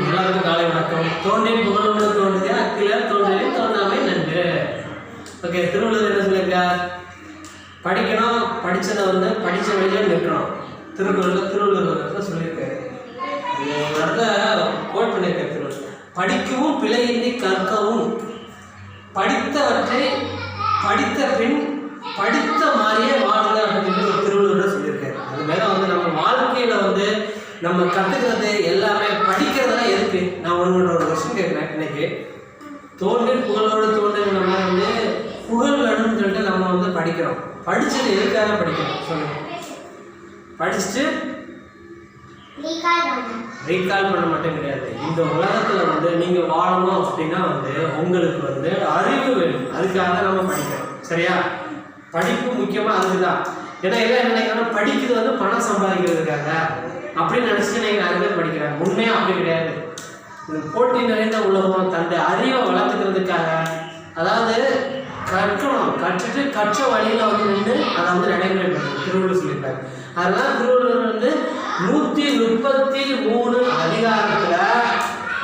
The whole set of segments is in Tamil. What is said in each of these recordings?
எல்லாருக்கும் காலை வணக்கம். தோன்றின் புகழோடு தோன்றிய அக்கில தோன்றின் தோன்றாமை நன்று. ஓகே, திருவள்ளுவர் என்ன சொல்லியிருக்கார்? படிக்கணும், படிச்சதை வந்து படிச்ச வழியில நிற்கணும். திருவள்ளுவர் சொல்லியிருக்காரு. இடத்துல கோட் பண்ணியிருக்காரு திருவள்ளுவர். படிக்கவும் பிழையின்றி கற்கவும், படித்தவற்றை படித்த பின் படித்த மாதிரியே வாழுங்க அப்படின்னு ஒரு திருவள்ளுவர் சொல்லியிருக்காரு. அது மேலே வந்து நம்ம வாழ்க்கையில் வந்து நம்ம கற்றுக்கிறது எல்லாமே படிக்கிறதெல்லாம் எதுக்கு? நான் ஒரு வருஷம் கேட்குறேன். இன்னைக்கு தோன்றின் புகழோடு தோன்றுங்கிற மாதிரி வந்து புகழ் வேணும்னு சொல்லிட்டு நம்ம வந்து படிக்கிறோம். படிச்சது எதுக்காக படிக்கிறோம் சொல்லுங்க? படிச்சுட்டு ரீகால் பண்ண மட்டும் கிடையாது. இந்த உலகத்தில் வந்து நீங்கள் வாழணும் அப்படின்னா வந்து உங்களுக்கு வந்து அறிவு வேணும். அதுக்காக நம்ம படிக்கிறோம். சரியா? படிப்பு முக்கியமாக அதுக்கு தான். ஏன்னா எல்லாம் என்ன நினைக்கிறோம், படிக்கிறது வந்து பணம் சம்பாதிக்கிறதுக்காக அப்படின்னு நினச்சிட்டு நீங்கள் நிறைய பேர் படிக்கிறாங்க. உண்மையாக அப்படி கிடையாது. இது போட்டி நிறைந்த உலகம். தன்னுடைய அறிவை வளர்த்துக்கிறதுக்காக, அதாவது கற்கணும், கற்றுட்டு கற்ற வழியில் வந்து நின்று அதை வந்து நடைமுறைப்படுத்தணும். திருவள்ளுவர் சொல்லியிருக்காரு. அதனால திருவள்ளுவர் வந்து 133 அதிகாரத்தில்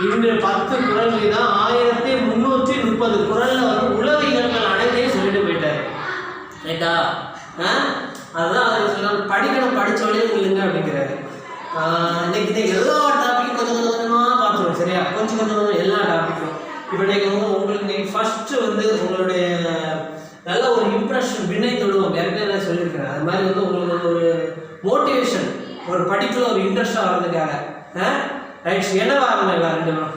இன்று 10 குறள் தான் 1330 குறளில் வந்து உலக இயல்கள் அனைத்தையும் சொல்லிட்டு போயிட்டார். ரைட்டா? அதுதான் அவர் சொல்ல படிக்கணும், படித்த வழியில் இல்லைங்க அப்படிங்கிறாரு. இன்னைக்கு எல்லா டாப்பிக்கும் கொஞ்சம் கொஞ்சமாக பார்த்துருவோம். சரியா? கொஞ்சம் எல்லா டாப்பிக்கும். இப்போ இன்னைக்கு வந்து உங்களுக்கு இன்னைக்கு ஃபஸ்ட்டு வந்து உங்களுடைய நல்ல ஒரு இம்ப்ரெஷன் வினை தொடுவோம். ஏற்கனவே நான் சொல்லியிருக்கிறேன். அது மாதிரி வந்து உங்களுக்கு ஒரு மோட்டிவேஷன், ஒரு படிப்பில் ஒரு இன்ட்ரெஸ்டாக வர்றதுக்காக ரைட் என்ன ஆகணும்? எல்லாம் ரெண்டு பேரும்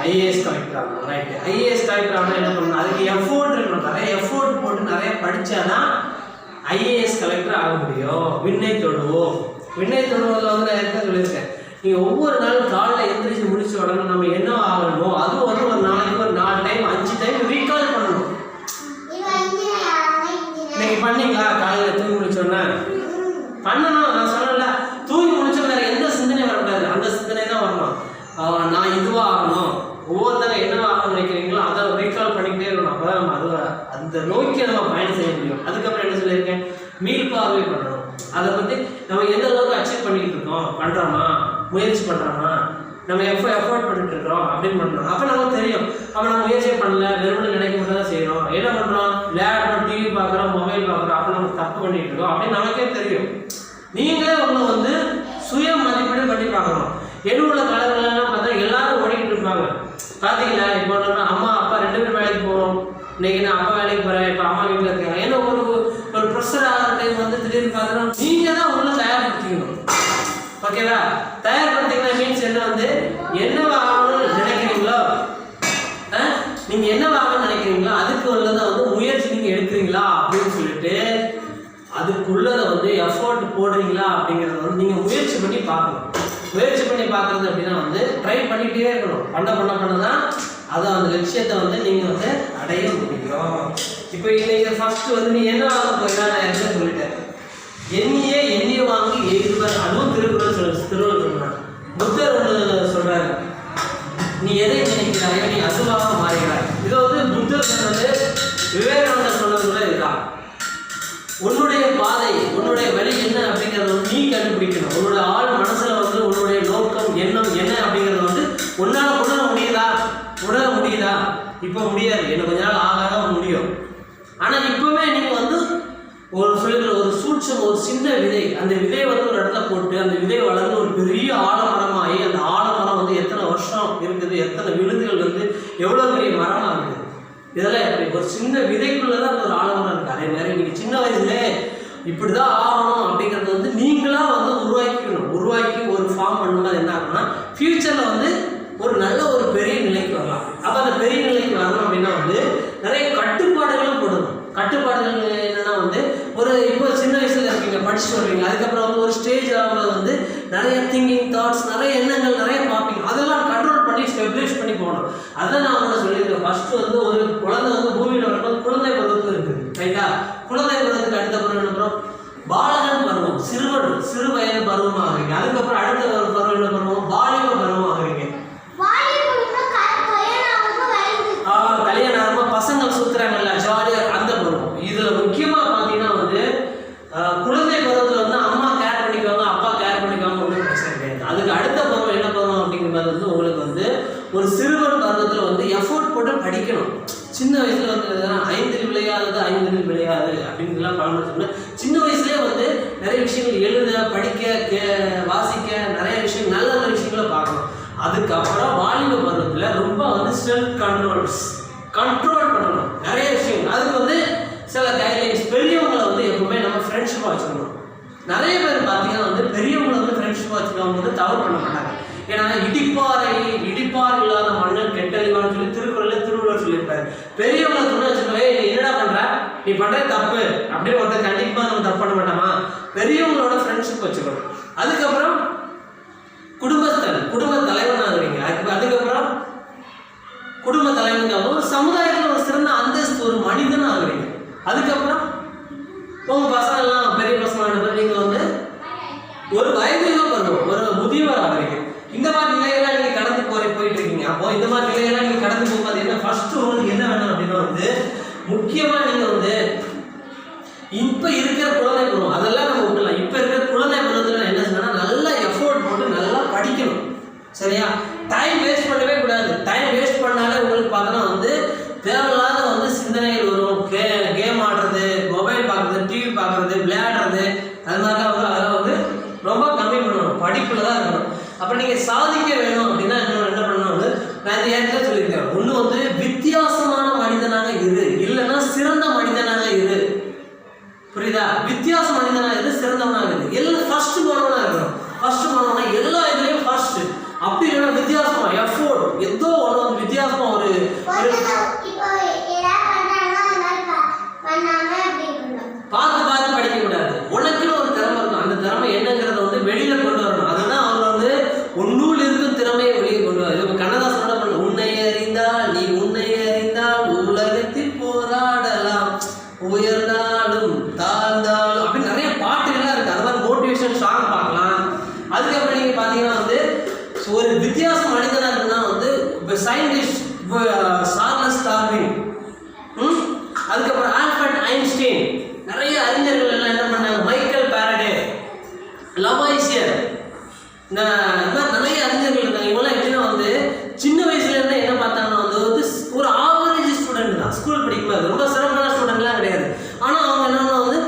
ஐஏஎஸ் கலெக்டர் ஆகணும். ரைட்டு, ஐஏஎஸ் கலெக்டர் ஆகணும். என்ன பண்ணணும்? அதுக்கு எஃபோர்ட் இருக்கணும். நிறைய எஃபோர்ட் போட்டு நிறைய படித்தாதான் ஐஏஎஸ் கலெக்டர் ஆக முடியும். விண்ணை தொடுவோம். விண்ணை தொடுவதில் வந்து நான் என்ன சொல்லியிருக்கேன், நீங்கள் ஒவ்வொரு நாளும் காலையில் எந்திரிச்சு முடிச்ச உடனே நம்ம என்ன ஆகணுமோ அதுவும் வந்து ஒரு நாளைக்கு ஒரு 4 டைம் 5 டைம் ரீகால் பண்ணணும். நீங்கள் பண்ணீங்களா? காலையில் தூங்கி முடிச்சோன்னா பண்ணணும். நான் சொல்லல, தூங்கி முடிச்ச வேறு எந்த சிந்தனை வரக்கூடாது. அந்த சிந்தனை தான் வரணும். நான் இதுவாக ஆகணும், ஒவ்வொருத்தங்க என்னவா ஆகணும்னு நினைக்கிறீங்களோ அதை ரீகால் பண்ணிக்கிட்டே இருக்கணும். அப்போ தான் நம்ம அது அந்த நோக்கி நம்ம பயணம் செய்ய முடியும். அதுக்கப்புறம் என்ன சொல்லியிருக்கேன், மீள்பார்வை பண்ணணும். அதை பற்றி நம்ம எந்த அளவுக்கு அச்சீவ் பண்ணிக்கிட்டு இருக்கோம், பண்ணுறோமா, முயற்சி பண்ணுறோமா, நம்ம எஃபோர்ட் பண்ணிட்டு இருக்கிறோம் அப்படின்னு பண்ணணும். அப்போ நமக்கு தெரியும். அப்போ நம்ம முயற்சியே பண்ணல, வெறுமனே நினைக்க மட்டும் தான் செய்கிறோம். என்ன பண்ணுறோம்? விளையாடுறோம், டிவி பார்க்குறோம், மொபைல் பார்க்குறோம். அப்போ நம்ம தப்பு பண்ணிட்டு இருக்கோம் அப்படின்னு நமக்கே தெரியும். நீங்களே உங்களை வந்து சுய மதிப்பீடு பண்ணி பார்க்கணும். என்னுள்ள காலங்கள்லாம் பார்த்தா எல்லாரும் ஓடிக்கிட்டு இருப்பாங்க. பார்த்தீங்களா? இப்போ நம்ம அம்மா அப்பா 2 பேரும் வேலைக்கு போகிறோம். இன்னைக்கு நான் அப்பா வேலைக்கு போகிறேன், இப்போ அம்மா வீட்டில் இருக்காங்க. ஏன்னா ஒரு ப்ரெஷர் ஆகிற டைம் வந்து திடீர்னு பார்த்தோன்னா நீங்கள் தான் உங்களை தயார்படுத்திக்கணும். ஓகேவா? தயார்படுத்திங்கன்னா மீன்ஸ் என்ன வந்து என்னவா ஆகணும்னு நினைக்கிறீங்களோ, நீங்கள் என்னவா ஆகணும்னு நினைக்கிறீங்களோ அதுக்கு உள்ளதை வந்து முயற்சி நீங்கள் எடுக்கிறீங்களா அப்படின்னு சொல்லிட்டு அதுக்குள்ளதை வந்து எஃபோர்ட் போடுறீங்களா அப்படிங்கிறத வந்து நீங்கள் முயற்சி பண்ணி பார்க்கணும். முயற்சி பண்ணி பார்க்குறது அப்படின்னா வந்து ட்ரை பண்ணிகிட்டே இருக்கணும். பண்ண தான் அதை அந்த லட்சியத்தை வந்து நீங்கள் வந்து அடைய முடியும். இப்போ இன்னைக்கு ஃபஸ்ட்டு வந்து நீ என்ன வாங்க போயிடலாம் நான் என்ன சொல்லிட்டேன். எண்ணிய வாங்கி எய்துவர். அதுவும் திருவள்ளுவர் சொல்கிறார். புத்தர் ஒன்று சொல்கிறாரு, நீ எதை நினைக்கிறாயோ நீ அதுவாக மாறுகிறாய். இதை வந்து புத்தர் சொன்னது, விவேகானந்தர் சொன்னது கூட இதுதான். உன்னுடைய பாதை, உன்னுடைய வழி என்ன அப்படிங்கிறத வந்து நீ கண்டுபிடிக்கணும். உன்னோட ஆள் மனசில் வந்து உன்னுடைய நோக்கம் எண்ணம் என்ன அப்படிங்கிறத வந்து உன்னால் உணர முடியுதா? இப்போ முடியாது, எனக்கு கொஞ்ச நாள் ஆக முடியும். ஆனால் இப்போவே நீங்கள் வந்து ஒரு சொல்லிக்கிற ஒரு சூட்சம், ஒரு சின்ன விதை, அந்த விதையை வந்து ஒரு இடத்துல போட்டு அந்த விதை வளர்ந்து ஒரு பெரிய ஆலமரமாகி அந்த ஆலமரம் வந்து எத்தனை வருஷம் இருக்குது, எத்தனை விழுதுகள் வந்து எவ்வளோ பெரிய மரமாக இருக்குது. இதெல்லாம் எப்படி ஒரு சின்ன விதைக்குள்ளே தான் ஒரு ஆலமரம் இருக்குது. அதே மாதிரி நீங்கள் சின்ன வயசுல இப்படி தான் ஆகணும் அப்படிங்கிறது வந்து நீங்களாக வந்து உருவாக்கி ஒரு ஃபார்ம் பண்ணும்போது என்ன ஆகும்னா ஃப்யூச்சரில் வந்து ஒரு நல்ல ஒரு பெரிய நிலைக்கு வரலாம். அப்போ அந்த பெரிய நிலைக்கு வரணும் அப்படின்னா வந்து நிறைய கட்டுப்பாடுகளும் போடணும். கட்டுப்பாடுகள் என்னென்னா வந்து ஒரு இப்போ சின்ன வயசில் இருக்கீங்க, படிச்சுட்டு வருவீங்க. அதுக்கப்புறம் வந்து ஒரு ஸ்டேஜ் ஆகும்போது வந்து நிறைய திங்கிங் தாட்ஸ், நிறைய எண்ணங்கள் நிறைய பார்ப்பீங்க. அதெல்லாம் கண்ட்ரோல் பண்ணி ஸ்டெபிலைஸ் பண்ணி போகணும். அதான் நான் உங்களை சொல்லியிருக்கேன். ஃபஸ்ட்டு வந்து ஒரு குழந்தை வந்து பூமியில் வரும்போது குழந்தை பருவத்தில் இருக்குது. ரைட்டா? குழந்தை பருவத்துக்கு அடுத்த பருவம் என்ன பருவம்? பாலகன் பருவம், சிறு வயது பருவமாக ஆகிறீங்க. அதுக்கப்புறம் அடுத்த பருவம் என்ன பருவம்? வாலிப பருவம் ஆகிறீங்க. அப்படிங்கிறது வந்து உங்களுக்கு வந்து ஒரு சிறுவன் பருவத்தில் வந்து எஃபோர்ட் போட்டு படிக்கணும். சின்ன வயசுல வந்து 5 விளையாதது 5 விளையாது அப்படின்லாம் பழமொழி சொன்னேன். சின்ன வயசுலேயே வந்து நிறைய விஷயங்கள் எழுத, படிக்க, வாசிக்க, நிறைய விஷயங்கள் நல்ல நல்ல விஷயங்களை பார்க்கணும். அதுக்கப்புறம் வாலிப பருவத்தில் ரொம்ப வந்து செல்ஃப் கண்ட்ரோல் பண்ணணும் நிறைய விஷயங்கள். அதுக்கு வந்து சில கைட்லைன்ஸ். பெரியவங்களை வந்து எப்பவுமே நம்ம ஃப்ரெண்ட்ஷிப்பாக வச்சுக்கணும். நிறைய பேர் பார்த்தீங்கன்னா வந்து பெரியவங்களை வந்து ஃப்ரெண்ட்ஷிப்பாக வச்சுக்கவங்க வந்து தவறு பண்ண மாட்டாங்க. ஏன்னா இடிப்பார் இல்லாத மன்னன் கெட்டழிவான்னு சொல்லி திருவள்ளுவர் சொல்லியிருப்பாரு. பெரியவங்களை துணை வச்சுக்கவே நீ என்னடா பண்ற, நீ பண்ற தப்பு அப்படின்னு ஒருத்தர் கண்டிப்பாக நம்ம தப்பு பண்ண மாட்டோமா. பெரியவங்களோட ஃப்ரெண்ட்ஷிப் வச்சுக்கணும். அதுக்கப்புறம் குடும்ப தலைவன் ஆகுவீங்க. அதுக்கப்புறம் குடும்ப தலைவனுக்காக ஒரு சமுதாயத்தில் ஒரு சிறந்த அந்தஸ்து ஒரு மனிதன் ஆகுறீங்க. அதுக்கப்புறம் உங்க பசங்க எல்லாம் பெரிய பசங்க நீங்க வந்து ஒரு வயதிலோ பருவம் ஒரு முதியவர் ஆகுறீங்க. இந்த மாதிரி நிலையெல்லாம் நீங்க கடந்து போயிட்டு இருக்கீங்க. அப்போ இந்த மாதிரி நிலையெல்லாம் நீங்க கடந்து போகும்போது என்ன ஃபர்ஸ்ட் உங்களுக்கு என்ன வேணும் அப்படின்னா வந்து முக்கியமா நீங்க வந்து இப்ப இருக்கிற குழந்தை பருவம் அதெல்லாம் நம்ம விட்டுலாம். இப்ப இருக்கிற குழந்தை பருவத்துல என்ன சொன்னா நல்லா எஃபோர்ட் போட்டு நல்லா படிக்கணும். சரியா? டைம் வேஸ்ட் பண்ணவே கூடாது. டைம் வேஸ்ட் பண்ணாலே உங்களுக்கு பார்த்தோன்னா வந்து தேவையில்லாத வந்து சிந்தனைகள் வரும். கேம் ஆடுறது, மொபைல் பார்க்குறது, டிவி பார்க்குறது, விளையாடுறது, அது மாதிரிலாம் வந்து அதெல்லாம் வந்து ரொம்ப கம்மி பண்ணணும். படிப்பில் தான் இருக்கணும். அப்போ நீங்கள் சாதிக்க வேணும் அப்படின்னா என்ன பண்ணணும் வந்து நான் இந்த ஏற்கனவே சொல்லியிருக்கேன். ஒன்று வந்து வித்தியாசமான மனிதனாக இரு, இல்லைன்னா சிறந்த மனிதனாக இரு. புரியுதா? வித்தியாச மனிதனாக இரு, சிறந்தவனாக இரு. எல்லாம் ஃபர்ஸ்ட் போனவனாக இருக்கணும். ஃபர்ஸ்ட் போனவனா எல்லா இதுலேயும் ஃபர்ஸ்ட். அப்படி இல்லைன்னா வித்தியாசமா எஃபோர்ட் ஏதோ ஒன்று வந்து வித்தியாசமா ஒரு பார்த்து படிக்க கூடாது. உனக்குன்னு ஒரு திறமை இருக்கும். அந்த திறமை என்னங்கிறத வந்து வெளியில கொண்டு வரணும். அதுதான் அவங்க வந்து உன்னுள் இருக்கும் திறமையை வெளியே கொண்டு வர. இப்போ கண்ணதாசனோட பண்ண உன்னை அறிந்தால் உலகத்தில் போராடலாம், உயர்ந்தாலும் தாழ்ந்தாலும் அப்படி நிறைய பாட்டுகள்லாம் இருக்கு. அது மாதிரி மோட்டிவேஷன் சாங் பார்க்கலாம். அதுக்கப்புறம் நீங்க பாத்தீங்கன்னா வந்து ஒரு வித்தியாச மனிதனாக இருக்குன்னா வந்து இப்போ சயின்டிஸ்ட் சார்லஸ் டார்வின், அதுக்கப்புறம் ஆல்பர்ட் ஐன்ஸ்டீன், நிறைய அறிஞர்கள் எல்லாம் என்ன பண்ணாங்க, மைக்கேல் பாரடே, லவாய்சியர், இந்த மாதிரி நிறைய அறிஞர்கள் இருக்காங்க. இவங்கெல்லாம் எப்படின்னா வந்து சின்ன வயசுல இருந்து என்ன பார்த்தாங்கன்னா வந்து ஒரு ஆவரேஜ் ஸ்டூடெண்ட் தான். ஸ்கூல் படிக்கும்போது ரொம்ப சிறப்பான ஸ்டூடெண்ட்லாம் கிடையாது. ஆனால் அவங்க என்னன்னா வந்து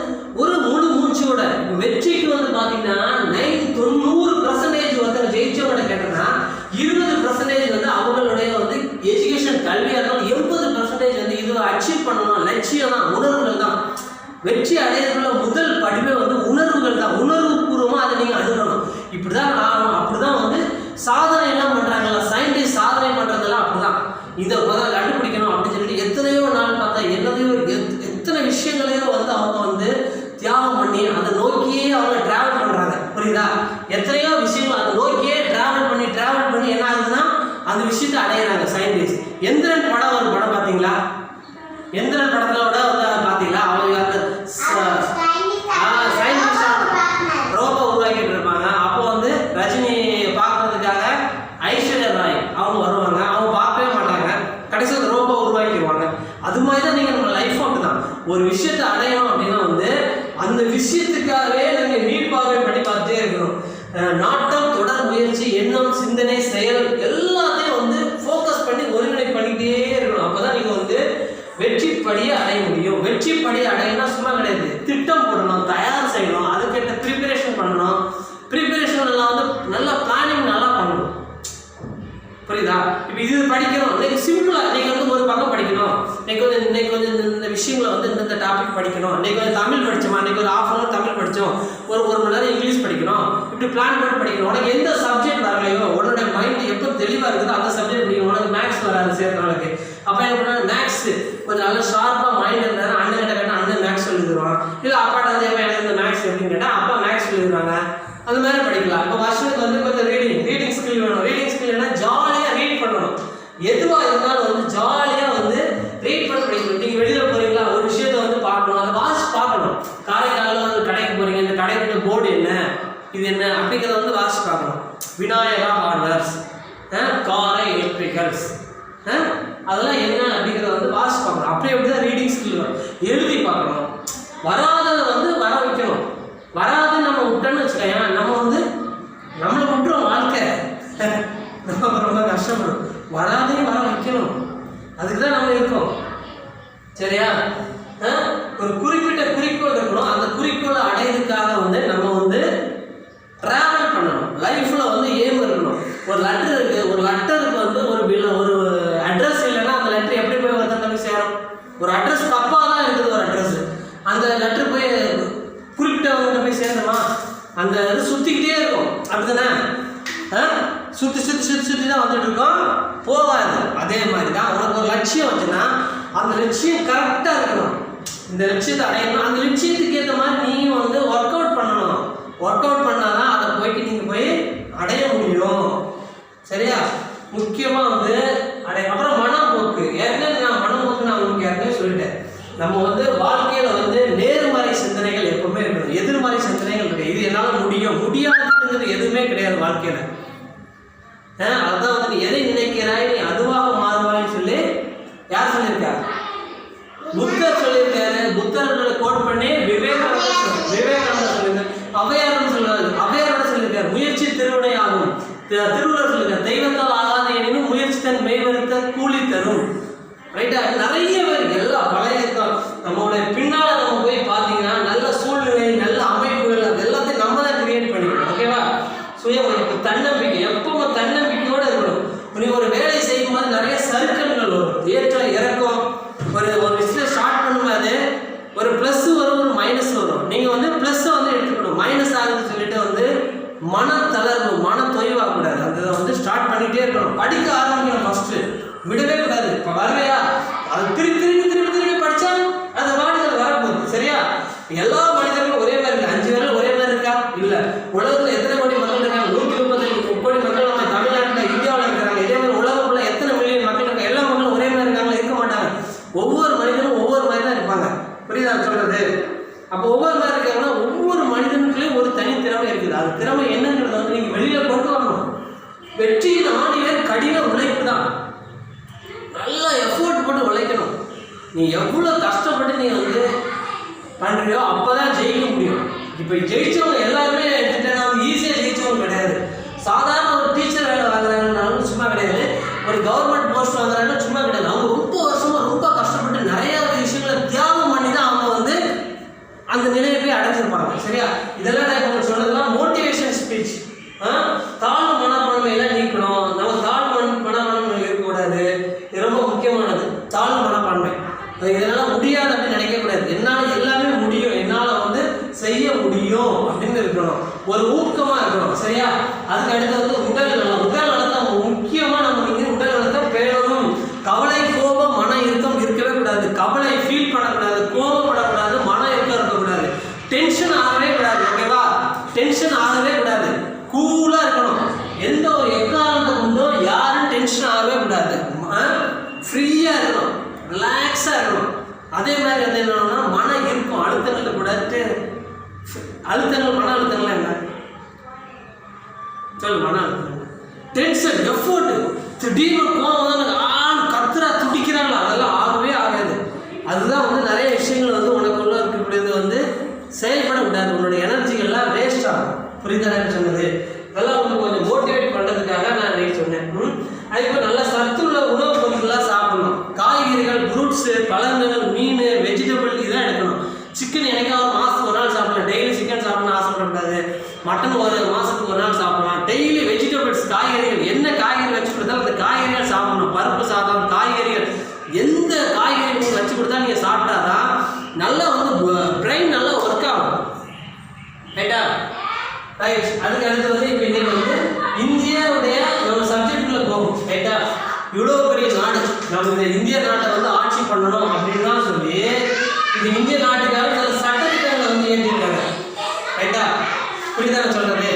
ஒரு முழு மூச்சோட வெற்றிக்கு வந்து பார்த்தீங்கன்னா 90% ஒருத்தர் ஜெயிச்சவங்க கேட்டோம்னா 20% வந்து அவங்களுடைய வந்து எஜுகேஷன் கல்வியாக இருந்தாலும் 80% வந்து இது அச்சீவ் பண்ணணும். லட்சியம் தான், உணர்வுகள் தான். வெற்றி அடையிறதுக்குள்ள முதல் படிப்பே வந்து உணர்வுகள் தான். உணர்வு பூர்வமாக அதை நீங்கள் அணுகணும். இப்படிதான் ஆகணும். அப்படிதான் வந்து சாதனை எல்லாம் பண்றாங்களா, சயின்டிஸ்ட் சாதனை பண்றதெல்லாம் அப்படிதான். இதை முதல்ல கண்டுபிடிக்கணும் அப்படின்னு சொல்லிட்டு எத்தனையோ நாள் பார்த்தா எத்தனை விஷயங்களையோ வந்து அவங்க வந்து தியாகம் பண்ணி அதை நோக்கியே அவங்க டிராவல் பண்றாங்க. புரியுதா? எத்தனையோ விஷயங்கள் அதை நோக்கியே டிராவல் பண்ணி என்ன ஆகுதுன்னா அந்த விஷயத்தை அடையிறாங்க சயின்டிஸ்ட். எந்திரன் படம் ஒரு படம் பார்த்தீங்களா? எந்திரன் படத்துல விட வந்து பார்த்தீங்களா? அவங்க ரோபோ உருவாக்கிட்டு இருப்பாங்க. அப்போ வந்து ரஜினி பார்க்கறதுக்காக ஐஸ்வர்யா ராய் அவங்க வருவாங்க. அவங்க பார்க்கவே மாட்டாங்க. கடைசியில் ரோபோ உருவாக்கிடுவாங்க. அது மாதிரி தான் நீங்கள் நம்ம லைஃப் அப்படிதான். ஒரு விஷயத்தை அடையணும் அப்படின்னா வந்து அந்த விஷயத்துக்காகவே நாங்கள் மீட்பார்வை பண்ணி பார்த்துட்டே இருக்கணும். நாட்டம், தொடர் முயற்சி, எண்ணம், சிந்தனை, செயல் எல்லாத்தையும் வந்து ஃபோக்கஸ் பண்ணி ஒருங்கிணை பண்ணிக்கிட்டே இருக்கணும். அப்போதான் நீங்கள் வந்து வெற்றி படியை அடைய முடியும். வெற்றி படியை அடையினா சும்மா கிடையாது. திட்டம் போடணும், தயார் செய்யணும், அதுக்கேற்ற ப்ரிப்பரேஷன் பண்ணணும். ப்ரிப்பரேஷன் எல்லாம் வந்து நல்லா பிளானிங் நல்லா பண்ணணும். புரியுதா? இப்போ இது படிக்கணும், இன்னைக்கு சிம்பிளாக நீங்கள் வந்து ஒரு பக்கம் படிக்கணும். இன்னைக்கு கொஞ்சம் இந்த விஷயங்களை வந்து இந்த டாபிக் படிக்கணும். இன்னைக்கு கொஞ்சம் தமிழ் படித்தோமா, இன்னைக்கு ஒரு ½ hour தமிழ் படித்தோம், ஒரு மணி நேரம் இங்கிலீஷ் படிக்கணும். இப்படி பிளான் பண்ணி படிக்கணும். உனக்கு எந்த சப்ஜெக்ட் வரலையோ, உன்னோட மைண்ட் எப்போ தெளிவாக இருக்குதோ அந்த சப்ஜெக்ட் படிக்கணும். உனக்கு மேக்ஸ் வராது சேர்க்கிறவனுக்கு. அப்போ என்ன பண்ணால் மேக்ஸ் கொஞ்சம் நல்லா ஷார்ப்பாக மைண்ட் இருந்தாலும் அண்ணன் கிட்ட கேட்டால் அண்ணன் மேக்ஸ் சொல்லி தருவான். இல்லை அப்பாட்ட வந்து எனக்கு இந்த மேக்ஸ் எப்படின்னு கேட்டால் அப்பா மேக்ஸ் சொல்லி தருவாங்க. அந்த மாதிரி படிக்கலாம். இப்போ வருஷத்துக்கு வந்து கொஞ்சம் ரீடிங் ஸ்கில் வேணும். ரீடிங் ஸ்கில் என்ன, ஜாலியாக ரீட் பண்ணணும். எதுவாக இருந்தாலும் வந்து ஜாலியாக வந்து ரீட் பண்ண படிக்கணும். நீங்கள் வெளியில் போகிறீங்களா, ஒரு விஷயத்த வந்து பார்க்கணும், அதை வாட்ச் பார்க்கணும். காரைக்காலில் வந்து கடைக்கு போகிறீங்க, இந்த கடைக்கு போர்டு என்ன, இது என்ன அப்படிங்கிறத வந்து வாட்ச் பார்க்கணும். விநாயகா ஹார்ட்வேர்ஸ், காரை எலக்ட்ரிக்கல்ஸ், அதெல்லாம் என்ன அப்படிங்கிறத வந்து வாட்ச் பார்க்கணும். அப்படி தான் ரீடிங் ஸ்கில் வரும். எழுதி பார்க்கணும். வராததை வந்து வர வைக்கணும். வராது நம்ம விட்டோன்னு வச்சுக்கோங்க, நம்ம வந்து நம்மளை விட்டுரும் வாழ்க்கை. நம்ம ரொம்ப கஷ்டப்படும். வராதையும் வர வைக்கணும், அதுக்கு தான் நம்ம இருக்கோம். சரியா? ஒரு குறிப்பிட்ட குறிக்கோள் இருக்கணும். அந்த குறிக்கோளை அடையிறதுக்காக வந்து நம்ம வந்து ட்ராவல் பண்ணணும். லைஃப்பில் வந்து ஏம் இருக்கணும். ஒரு லெட்டர் இருக்குது, ஒரு லெட்டருக்கு வந்து ஒரு அட்ரஸ் இல்லைன்னா அந்த லெட்டர் எப்படி போய் ஒருத்தங்க சேரும்? ஒரு அட்ரஸ் தப்பாக தான் இருக்குது. ஒரு அட்ரஸ், அந்த லெட்டர் போய் குறிப்பிட்டவங்க போய் சேருமா? அந்த இது சுற்றிக்கிட்டே இருக்கும். அப்படிதானே? சுற்றி சுற்றி சுற்றி சுற்றி தான் வந்துட்டு இருக்கோம், போகாது. அதே மாதிரி தான் உனக்கு ஒரு லட்சியம் வச்சுன்னா அந்த லட்சியம் கரெக்டாக இருக்கணும். இந்த லட்சியத்தை அடையணும். அந்த லட்சியத்துக்கு ஏற்ற மாதிரி நீயும் வந்து ஒர்க் அவுட் பண்ணணும். ஒர்க் அவுட் பண்ணால் தான் அதை போய்ட்டு நீங்கள் போய் அடைய முடியும். சரியா? முக்கியமாக வந்து அப்புறம் மனப்போக்கு. ஏற்கனவே நான் மனப்போக்கு நான் உங்களுக்கு ஏற்கனவே சொல்லிட்டேன். நம்ம வந்து வாழ்க்கையில் வந்து நேர்மறை சிந்தனைகள் எப்பவுமே இருக்கணும், எதிர்மறை சிந்தனைகள் இருக்கு. இது என்னால் முடியாதுங்கிறது எதுவுமே கிடையாது வாழ்க்கையில். அதான் வந்து நீ எதை நினைக்கிறாய் நீ அதுவாக மாறுவாய்ன்னு சொல்லி யார் சொல்லியிருக்கா? புத்தர் சொல்லியிருக்காரு. புத்தர்களை கோட் பண்ணி விவேகானந்தர் சொல்லியிருக்காரு. அவையாரம் சொல்றாரு. அவையாரோட சொல்லியிருக்காரு, முயற்சி திருவினை ஆகும். திருவள்ளுவர் சொல்லியிருக்காரு, தெய்வத்தால் ஆகாத எனினும் முயற்சி தன் மெய்வருத்த கூலி தரும். ரைட்டா? நிறைய பேர் எல்லாம் பழைய நம்மளுடைய பின்னால நம்ம போய் பார்த்தீங்கன்னா நல்ல சூழ்நிலை, நல்ல அமைப்புகள், அது எல்லாத்தையும் நம்ம தான் கிரியேட் பண்ணிக்கணும். ஓகேவா? தன்னம்பிக்கை, எப்பவும் தன்னம்பிக்கையோடு இருக்கணும். நீ ஒரு வேலை செய்யும் போது நிறைய சர்க்கிள்கள் வரும், ஏற்றம் இறக்கம். ஒரு விஷயம் ஸ்டார்ட் பண்ணும்போது ஒரு ப்ளஸ் வரும், ஒரு மைனஸ் வரும். நீங்கள் வந்து ப்ளஸ்ஸை வந்து எடுத்துக்கணும். மைனஸ் ஆகுதுன்னு சொல்லிட்டு வந்து மன தளர்வு, மன தொய்வாகக்கூடாது. அதை வந்து ஸ்டார்ட் பண்ணிகிட்டே இருக்கணும். படிக்க ஆரம்பிக்கணும், ஃபஸ்ட்டு விடவே கூடாது. இப்போ வரலையா அது திருப்பி திருப்பி திருப்பி திருப்பி படித்தா அது வாடிகள் வரப்போகுது. சரியா? எல்லா மனிதர்களும் ஒரே மாதிரி இல்லை. 5 பேரும் ஒரே மாதிரி இருக்கா? இல்லை. உலகத்தில் எத்தனை கோடி மக்கள் இருக்காங்க? 135 கோடி மக்கள் நம்ம தமிழ்நாட்டில் இந்தியாவில் இருக்கிறாங்க. இதே மாதிரி உலகத்தில் எத்தனை மில்லியன் மக்கள் இருக்காங்க? எல்லா மக்களும் ஒரே மாதிரி இருக்காங்க? இருக்க மாட்டாங்க. ஒவ்வொரு மனிதனும் ஒவ்வொரு மாதிரி தான் இருப்பாங்க. புரியுதா சொல்றது? அப்போ ஒவ்வொரு மாதிரி இருக்காங்கன்னா ஒவ்வொரு மனிதனுக்குள்ளேயும் ஒரு தனி திறமை இருக்குது. அது திறமை என்னங்கிறத வந்து நீங்கள் வெளியில் கொண்டு வரணும். வெற்றியின் ஆணிவேர் கடின உழைப்பு தான். நல்லா எஃபோர்ட் போட்டு உழைக்கணும். நீ எவ்வளோ கஷ்டப்பட்டு நீ வந்து பண்ணுறியோ அப்போ தான் ஜெயிக்க முடியும். இப்போ ஜெயிச்சவங்க எல்லாருமே எடுத்துட்டேன்னா ஈஸியாக ஜெயிச்சவங்க கிடையாது. சாதாரண ஒரு டீச்சர் வேலை வாங்குறாங்கன்னாலும் சும்மா கிடையாது, ஒரு கவர்மெண்ட் போஸ்ட் வாங்குறாங்கன்னா சும்மா கிடையாது. அவங்க ரொம்ப வருஷமாக ரொம்ப கஷ்டப்பட்டு நிறையா விஷயங்களை தியாகம் பண்ணி தான் அவங்க வந்து அந்த நிலையை போய் அடைஞ்சிருப்பாங்க. சரியா? இதெல்லாம் நான் இப்போ சொன்னதுலாம் மோட்டிவேஷன் ஸ்பீச். தாழ்வு மனப்பான்மையெல்லாம் நீக்கணும். நம்ம தாழ்வு மனப்பான்மை இருக்கக்கூடாது. இது ரொம்ப முக்கியமானது, தாழ்வு மனப்பான்மை. இதனால் முடியாது அப்படின்னு நினைக்கக்கூடாது. என்னால் எல்லாமே முடியும், என்னால் வந்து செய்ய முடியும் அப்படின்னு இருக்கணும். ஒரு ஊக்கமாக இருக்கணும். சரியா? அதுக்கு அடுத்து வந்து உடல் நலம். உடல் நலத்தை முக்கியமாக நம்ம இங்கே உடல் நலத்தை பேணணும். கவலை, கோபம், மன இறுக்கம் இருக்கவே கூடாது. கவலை ஃபீல் பண்ணக்கூடாது, கோபப்படக்கூடாது, மன இறுக்கம் இருக்கக்கூடாது, டென்ஷன் ஆகவே கூடாது. ஓகேவா? டென்ஷன் ஆகவே கூடாது, கூலாக இருக்கணும். எந்த ஒரு எக்காரணத்தை கொண்டோ யாரும் டென்ஷன் ஆகவே கூடாது. ஃப்ரீயாக இருக்கணும், ரிலாக்ஸாக இருக்கணும். அதே மாதிரி வந்து என்னன்னா மன இருக்கும் அழுத்தங்கள் கூட. அழுத்தங்கள், மன அழுத்தங்கள் என்ன சொல்லு? மன அழுத்தங்கள், டென்ஷன், எஃபோர்ட், திடீர்னு கோவம் தான் கத்துறா துடிக்கிறாங்களா, அதெல்லாம் ஆகவே ஆகாது. அதுதான் வந்து நிறைய விஷயங்கள் வந்து உனக்குள்ள இருக்கக்கூடியது வந்து செயல்படக்கூடாது. உன்னோட எனர்ஜிகள்லாம் வேஸ்ட் ஆகும். புரியுதானு சொன்னது? இதெல்லாம் உங்களுக்கு கொஞ்சம் மோட்டிவேட் பண்ணுறதுக்காக நான் இன்னைக்கு சொன்னேன். அதுக்கு நல்ல சத்துள்ள உணவுப் பொருட்கள்லாம் சாப்பிடணும். காய்கறிகள், ஃப்ரூட்ஸு, பழங்கள், மீன், வெஜிடபிள் இதெல்லாம் எடுக்கணும். சிக்கன் எனக்காவது மாதத்துக்கு ஒரு நாள் சாப்பிடலாம். டெய்லி சிக்கன் சாப்பிடணும்னு ஆசைப்படக்கூடாது. மட்டன் ஒரு மாதத்துக்கு ஒரு நாள் சாப்பிடலாம். டெய்லி வெஜிடபிள்ஸ், காய்கறிகள், என்ன காய்கறி வச்சு கொடுத்தாலும் அந்த காய்கறிகள் சாப்பிடணும். பருப்பு சாதம், காய்கறிகள், எந்த காய்கறி நீங்கள் வச்சு கொடுத்தா நீங்கள் சாப்பிட்டாதான் நல்லா வந்து பிரெயின் நல்லா ஒர்க் ஆகும். ரைட்டா? ரைட். அதுக்கு அடுத்து வந்து இப்போ இன்னைக்கு வந்து இந்தியாவுடைய நம்ம சப்ஜெக்டுக்குள்ள போகும். ரைட்டா? இவ்வளோ பெரிய நாடு, நம்ம இந்த இந்திய நாட்டை வந்து ஆட்சி பண்ணணும் அப்படின்னு தான் சொல்லி இந்த இந்திய நாட்டுக்காக சில சட்டத்திட்டங்களை வந்து ஏற்றிருக்காங்க. ரைட்டா? புரியுதானே சொல்றது?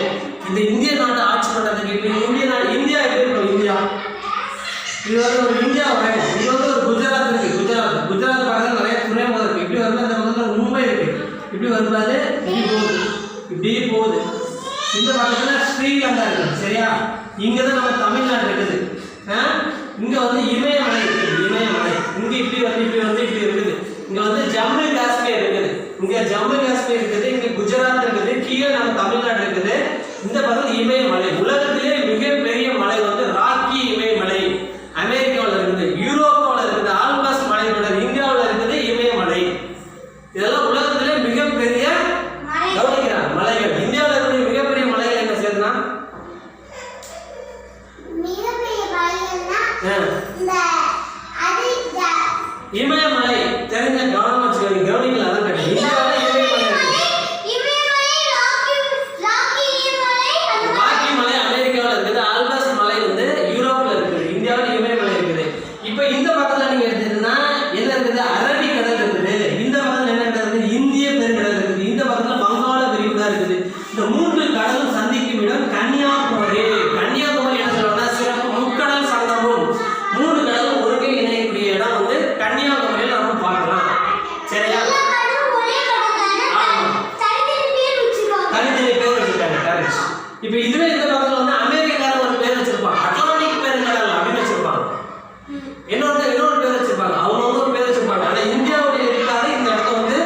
இந்த இந்திய நாட்டை ஆட்சி பண்ணுறதுக்கு இப்போ இந்திய நாடு, இந்தியா எப்படி இருக்கும்? இந்தியா இது வந்து ஒரு இந்தியா வேணும். இது வந்து ஒரு குஜராத் இருக்கு. குஜராத் பக்கத்தில் நிறைய துறைமுகம் இருக்கு. இப்படி வரும்போது அந்த பக்கத்தில் மும்பை இருக்கு. இப்படி வரும்போது இப்படி போகுது. இந்த பக்கத்தில் ஸ்ரீலங்கா இருக்கு. சரியா? இங்கே தான் நம்ம தமிழ்நாடு இருக்குது. இங்கே வந்து இமயமலை இருக்குது. இமயமலை இங்கே இப்படி வந்து இப்படி இருக்குது. இங்கே வந்து ஜம்மு காஷ்மீர் இருக்குது. இங்கே ஜம்மு காஷ்மீர் இருக்குது. இங்கே குஜராத் இருக்குது. கீழே நம்ம தமிழ்நாடு இருக்குது. இந்த பக்கம் இமயமலை. உலகத்திலே மிகப்பெரிய மலை வந்து இமயமலை தெரிஞ்ச கவனமா கவனிக்கல அதான் கேட்டேன். இந்தியாவில் ராக்கி மலை அமெரிக்காவில் இருக்குது. ஆல்பஸ் மலை வந்து யூரோப்ல இருக்குது. இந்தியாவில் இமயமலை இருக்குது. இப்போ இந்த பக்கத்துல நீங்க எடுத்தீங்கன்னா என்ன இருக்குது? அரபிக்கடல் இருக்குது. இந்த பக்கத்துல என்ன இருக்குது? இந்திய பெருங்கடல் இருக்குது. இந்த பக்கத்துல வங்காள விரிகுடா இருக்குது. இந்த மூன்று கடலும் சந்திக்கும் இடம் கன்னியாகுமரி. கன்னியாகுமரி என்ன சொல்லுவாங்கன்னா சிறப்பு முக்கடல் சங்கமம். மூணு கடலும் ஒருங்கே இணையக்கூடிய இடம் வந்து கன்னியாகுமரியில் நம்ம பார்க்கலாம். சரியா? தனித்தனி பேர் வச்சிருக்காங்க. கரெக்ட். இப்போ இதுவே இந்த பக்கத்துல வந்து அமெரிக்கால ஒரு பேர் வச்சிருப்பாங்க. அட்லாண்டிக் பெருங்கடல் அப்படின்னு வச்சிருப்பாங்க. இன்னொரு பேர் வச்சிருப்பாங்க. அவங்க ஒரு பேர் வச்சிருப்பாங்க. ஆனா இந்தியாவுடைய இருக்காது. இந்த இடத்துல வந்து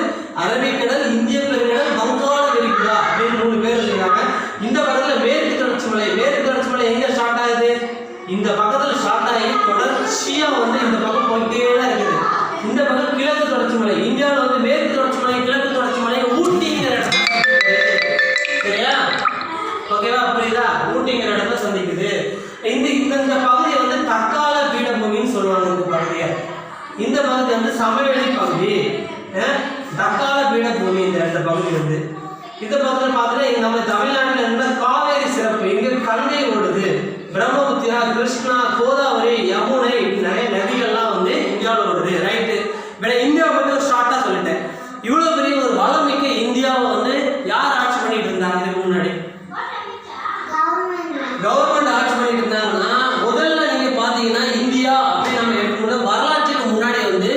அரபிக்கடல், இந்திய பெருங்கடல், வங்காள விரிகுடா அப்படின்னு மூணு பேர் வச்சிருக்காங்க. இந்த பக்கத்துல மேற்கு தொடர்ச்சி மலை. மேற்கு தொடர்ச்சி மலை எங்க ஸ்டார்ட் ஆகுது? இந்த பக்கத்துல ஸ்டார்ட் ஆகி தொடர்ச்சியா வந்து இந்த பக்கம் போயிட்டே தான் இருக்குது. இந்த பக்கம் கிழக்கு தொடர்ச்சி மலை. இந்தியாவில் வந்து மேற்கு தொடர்ச்சி மலை, கிழக்கு தொடர்ச்சி மலை, ஊட்டிங்கிற இடம். சரியா? ஓகேவா? புரியுதா? ஊட்டிங்கிற இடத்துல சந்திக்குது. இந்த பகுதியை வந்து தற்கால பீடபூமின்னு சொல்லுவாங்க. இந்த பகுதியை, இந்த பகுதி வந்து சமவெளி பகுதி, தற்கால பீடபூமி. இந்த பகுதி வந்து இந்த பகுதியில் பார்த்தீங்கன்னா நம்ம தமிழ்நாட்டில் இருந்த காவேரி சிறப்பு. இங்க கங்கை ஓடுது, பிரம்மபுத்திரா, கிருஷ்ணா, கோதாவரி, யமுனை, நிறைய நதிகள்லாம் வந்து இந்தியாவில் ஓடுது. ரைட்டு. இந்தியாவை பற்றி ஒரு ஷார்ட்டா சொல்லிட்டேன். இவ்வளவு பெரிய ஒரு வளமிக்க இந்தியாவை வந்து யார் ஆட்சி பண்ணிட்டு இருந்தாங்க? இதுக்கு முன்னாடி கவர்மெண்ட் ஆட்சி பண்ணிட்டு இருந்தாங்கன்னா முதல்ல நீங்க பாத்தீங்கன்னா இந்தியா அப்படின்னு நம்ம எடுக்கணும். வரலாற்றுக்கு முன்னாடி வந்து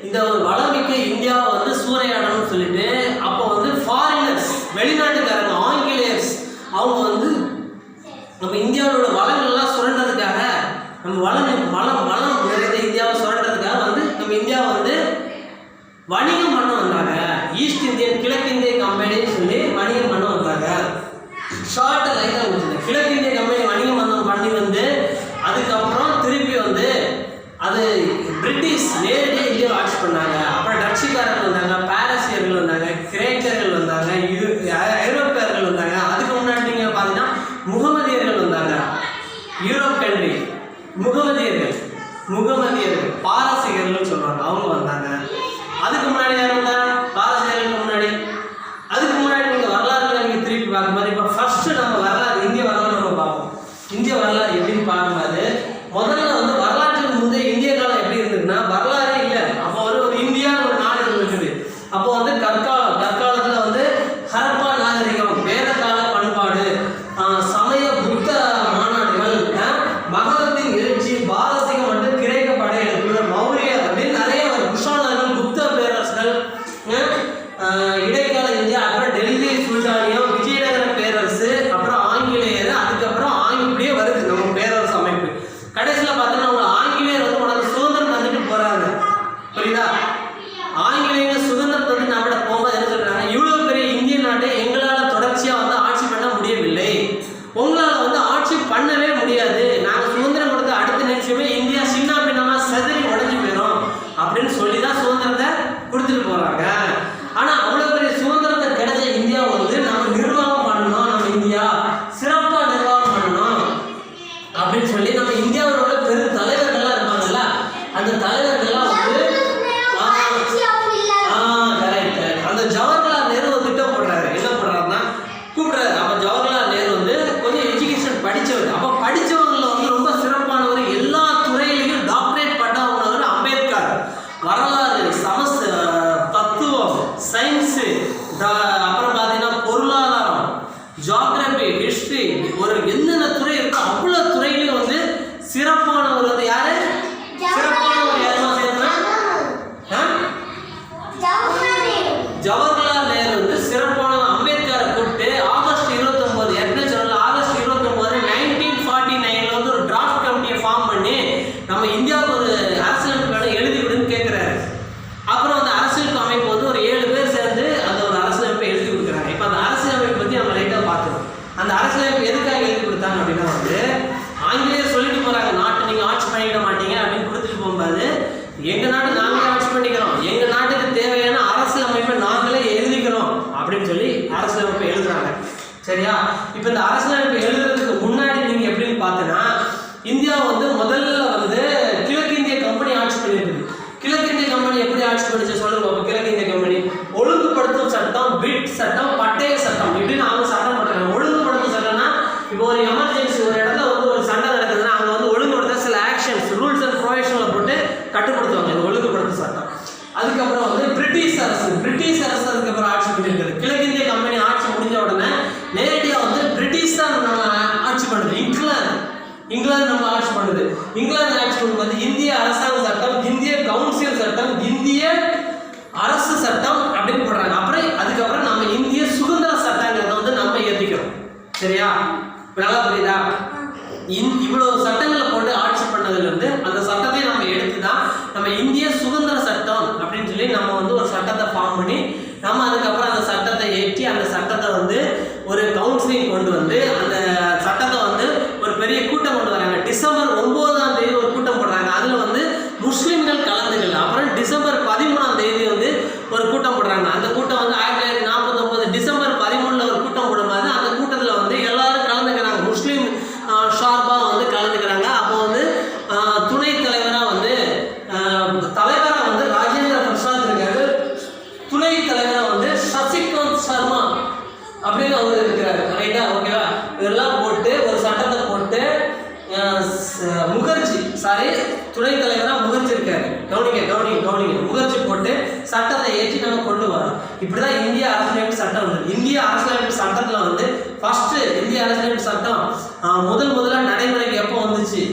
இந்த ஒரு வளமிக்க இந்தியாவை வந்து சூறையாடணும்னு சொல்லிட்டு அப்போ வந்து ஃபாரினர்ஸ், வெளிநாட்டுக்காரங்க, ஆங்கிலேயர்ஸ், அவங்க வந்து நம்ம இந்தியாவோட வளங்கள்லாம் சுரண்டதுக்காக, நம்ம வளம் நிறைந்த இந்தியாவை சுரண்டதுக்காக வந்து நம்ம இந்தியாவை வந்து வணிகம் பண்ண வந்தாங்க. ஈஸ்ட் இந்தியன், கிழக்கிந்திய கம்பெனின்னு சொல்லி வணிகம் பண்ண வந்தாங்க. ஷார்ட் லைட்டாக முடிச்சுது. கிழக்கிந்திய கம்பெனி வணிகம் பண்ணி வந்து அதுக்கப்புறம் திருப்பி வந்து அது பிரிட்டிஷ் நேரடியாக இந்தியாவை ஆட்சி பண்ணாங்க. அப்புறம் டச்சுக்காரர்கள் வந்தாங்க, பாரசீகர்கள் வந்தாங்க, கிரேக்கர்கள் வந்தாங்க, ஐரோப்பியர்கள் வந்தாங்க. அதுக்கு முன்னாடி நீங்கள் பார்த்தீங்கன்னா முகமதியர்கள் வந்தாங்க. யூரோப் கண்ட்ரி முகமதியர்கள் பாரசீகர்கள் சொல்லுவாங்க, அவங்க வந்தாங்க. அதுக்கு முன்னாடி யார் வந்தா? பாரசீகர்களுக்கு முன்னாடி. அதுக்கு முன்னாடி நீங்கள் வரலாறுல நீங்கள் திருப்பி பார்க்கும்போது இப்போ ஃபர்ஸ்ட் நம்ம வரலாறு, இந்திய வரலாறு நம்ம பார்ப்போம். இந்திய வரலாறு எப்படின்னு பார்க்கும்போது முதல்ல வந்து வரலாற்றுக்கு முந்தைய இந்திய காலம் எப்படி இருந்ததுன்னா வரலாறே இல்லை. அப்போ ஒரு இந்தியான்னு ஒரு நாடு இருக்குது. அப்போ வந்து கற்காலத்தில் வந்து ஹரப்பா நாகரிகம், வேதகால பண்பாடு, சமய புத்த மாநாடுகள், மகதத்தின் எழுச்சி, பாரசீகம் மற்றும் கிரேக்க படையெடுப்பு, மௌரிய அப்படின்னு நிறைய குஷானர்கள், குப்த பேரரசுகள், இடைக்கால இந்தியா, அப்புறம் டெல்லி சுல்தானியம், விஜயநகர பேரரசு, அப்புறம் ஆங்கிலேயர், அதுக்கப்புறம் இப்படியே வருது நம்ம பேரரசு அமைப்பு. கடைசியில் பார்த்தோன்னா அவங்க ஆங்கிலேயர் வந்து உனக்கு சுதந்திரம் தந்துட்டு போறாங்க. புரியுதா? ஆங்கிலேயர் சுதந்திரம் தந்து நம்மளோட போகும்போது என்ன சொல்றாங்க? இவ்வளவு பெரிய இந்திய நாட்டை எங்களால் தொடர்ச்சியா வந்து ஆட்சி பண்ண முடியவில்லை, உங்களால் வந்து ஆட்சி பண்ணவே முடியாது, நாங்கள் சுதந்திரம் கொடுத்த அடுத்த நிமிஷமே இந்தியா சின்ன பின்னமா செதறி உடஞ்சி போயிடும் அப்படின்னு சொல்லி தான் சுதந்திரத்தை கொடுத்துட்டு போறாங்க. ஆனா அவ்வளவு பெரிய சுதந்திரத்தை கிடைச்ச இந்தியா வந்து நம்ம நிர்வாகம் பண்ணணும், நம்ம இந்தியா சிறப்பா நிர்வாகம் பண்ணணும் அப்படின்னு சொல்லி நம்ம இந்தியாவோட பெரும் தலைவர்கள்லாம் இருப்பாங்கல்ல, அந்த தலைவர்கள்லாம் வந்து அந்த ஜவஹர்லால் நேரு ஒரு திட்டம் போடுறாரு. என்ன போடுறாருன்னா கூப்பிடுறாரு. அப்ப ஜவஹர்லால் நேரு வந்து கொஞ்சம் எஜுகேஷன் படிச்சவர். அப்ப படிச்சவங்கள வந்து ரொம்ப சிறப்பானவர், எல்லா துறையிலையும் டாக்டரேட் பண்ணவங்க அம்பேத்கர். வரலாறு, தத்துவம், சயின்ஸ், அப்புறம் பார்த்தீங்கன்னா பொருளாதாரம், ஜியோகிராபி, ஹிஸ்டரி, ஒரு என்னென்ன துறை இருக்கோ அவ்வளவு துறையிலையும் வந்து சிறப்பானவர் வந்து யாரு? சிறப்பானவர் யாருமா சேர்ந்தா? ஜவஹர்லால் நேரு வந்து சிறப்பான அம்பேத்கரை கூப்பிட்டு ஆகஸ்ட் 29, ஏற்கனவே சொன்ன ஆகஸ்ட் 29 1949 வந்து ஒரு டிராஃப்ட் கமிட்டியை ஃபார்ம் பண்ணி நம்ம இந்தியாவுக்கு ஒரு அரசியலமைப்பு எழுதி விடுன்னு கேட்கிறாரு. அப்புறம் அந்த அரசியல் அமைப்பு வந்து ஒரு 7 பேர் சேர்ந்து அந்த ஒரு அரசியலமைப்பை எழுதி கொடுக்குறாங்க. இப்போ அந்த அரசியலமைப்பை பற்றி நம்ம லைட்டாக பார்த்துக்கணும். அந்த அரசியலமைப்பு எதுக்காக எழுதி கொடுத்தாங்க அப்படின்னா வந்து ஆங்கிலேயர் சொல்லிட்டு போறாங்க, நாட்டை நீங்க ஆட்சி பண்ணிட மாட்டீங்க அப்படின்னு கொடுத்துட்டு போகும்போது எங்க நாட்டு நாங்களே ஆட்சி பண்ணிக்கிறோம், எங்க நாட்டுக்கு தேவையான அரசியலமைப்பை நாங்களே எழுதிக்கிறோம் அப்படின்னு சொல்லி அரசியலமைப்பை எழுதுறாங்க. சரியா? இப்போ இந்த அரசியலமைப்பை எழுதுறதுக்கு முன்னாடி நீங்க எப்படின்னு பார்த்தீங்கன்னா இந்தியா வந்து முதல்ல வந்து கிழக்கிந்திய கம்பெனி ஆட்சி பண்ணிருக்கு. கிழக்கிந்திய ஆட்சி பண்ணிச்சு சொல்லுங்க அப்ப கிழக்கிந்திய கம்பெனி? ஒழுங்குபடுத்தும் சட்டம், பிட் சட்டம், பட்டய சட்டம் இப்படின்னு அவங்க சட்டம் போட்டாங்க. ஒழுங்குபடுத்தும் சட்டம்னா இப்போ ஒரு எமர்ஜென்சி ஒரு இடத்துல வந்து ஒரு சண்டை நடக்குதுன்னா அங்க வந்து ஒழுங்குபடுத்த சில ஆக்ஷன்ஸ் ரூல்ஸ் அண்ட் ப்ரொவிஷன்ல போட்டு கட்டுப்படுத்துவாங்க. இது ஒழுங்குபடுத்தும் சட்டம். அதுக்கப்புறம் வந்து பிரிட்டிஷ் அரசு அதுக்கப்புறம் ஆட்சி பண்ணியிருக்காரு. கிழக்கிந்திய கம்பெனி ஆட்சி முடிஞ்ச உடனே நேரடியா வந்து பிரிட்டிஷ் தான் நம்ம ஆட்சி பண்ணுது. இங்கிலாந்து நம்ம ஆட்சி பண்ணுது. இங்கிலாந்து ஆட்சி பண்ணும்போது இந்திய அரசாங்க சட்டம், இந்திய கவுன்சில் சட்டம், இந்திய அரசு சட்டம் அப்படின்னு போடுறாங்க. அதுக்கப்புறம் நம்ம இந்திய சுதந்திர சட்டங்கிறத வந்து நம்ம ஏற்றிக்கிறோம். சரியா? நல்லா புரியுதா? இவ்வளவு சட்டங்களை போட்டு ஆட்சி பண்ணதுல இருந்து அந்த சட்டத்தை நம்ம எடுத்துதான் நம்ம இந்திய சுதந்திர சட்டம் அப்படின்னு சொல்லி நம்ம வந்து ஒரு சட்டத்தை ஃபார்ம் பண்ணி நம்ம அதுக்கப்புறம் அந்த சட்டத்தை ஏற்றி அந்த சட்டத்தை வந்து ஒரு கவுன்சிலிங் கொண்டு வந்து அந்த சட்டத்தை வந்து ஒரு பெரிய கூட்டம் கொண்டு வராங்க. டிசம்பர் 9ஆம் தேதி ஒரு கூட்டம் போடுறாங்க. அதுல வந்து முஸ்லிம்கள் கலந்துக்கல. அப்புறம் டிசம்பர் 13ஆம் தேதி வந்து ஒரு கூட்டம் போடுறாங்க. அந்த கூட்டம் வந்து 1949 டிசம்பர் 13ல ஒரு கூட்டம் போடும்போது அந்த கூட்டத்தில் வந்து எல்லாரும் கலந்துக்கிறாங்க. முஸ்லீம் ஷார்பா வந்து கலந்துக்கிறாங்க. அப்போ வந்து துணை தலைவராக வந்து ராஜேந்திர பிரசாத் இருக்காரு. துணை தலைவராக வந்து சசிகாந்த் சர்மா அப்படின்னு அவர் இருக்கிறாரு. ரைட்டா? ஓகேவா? இதெல்லாம் போட்டு ஒரு சட்டத்தை போட்டு துணை தலைவராக முகர்ஜி இருக்காரு. கவனிங்க முகர்ஜி போட்டு சட்டத்தை ஏற்றி நம்ம கொண்டு வரோம். இப்படிதான் இந்திய அரசியலமைப்பு சட்டம் வந்து. இந்திய அரசியலமைப்பு சட்டத்தில் வந்து ஃபர்ஸ்ட் இந்திய அரசியலமைப்பு சட்டம் முதல்ல நடைமுறைக்கு எப்போ வந்துச்சு?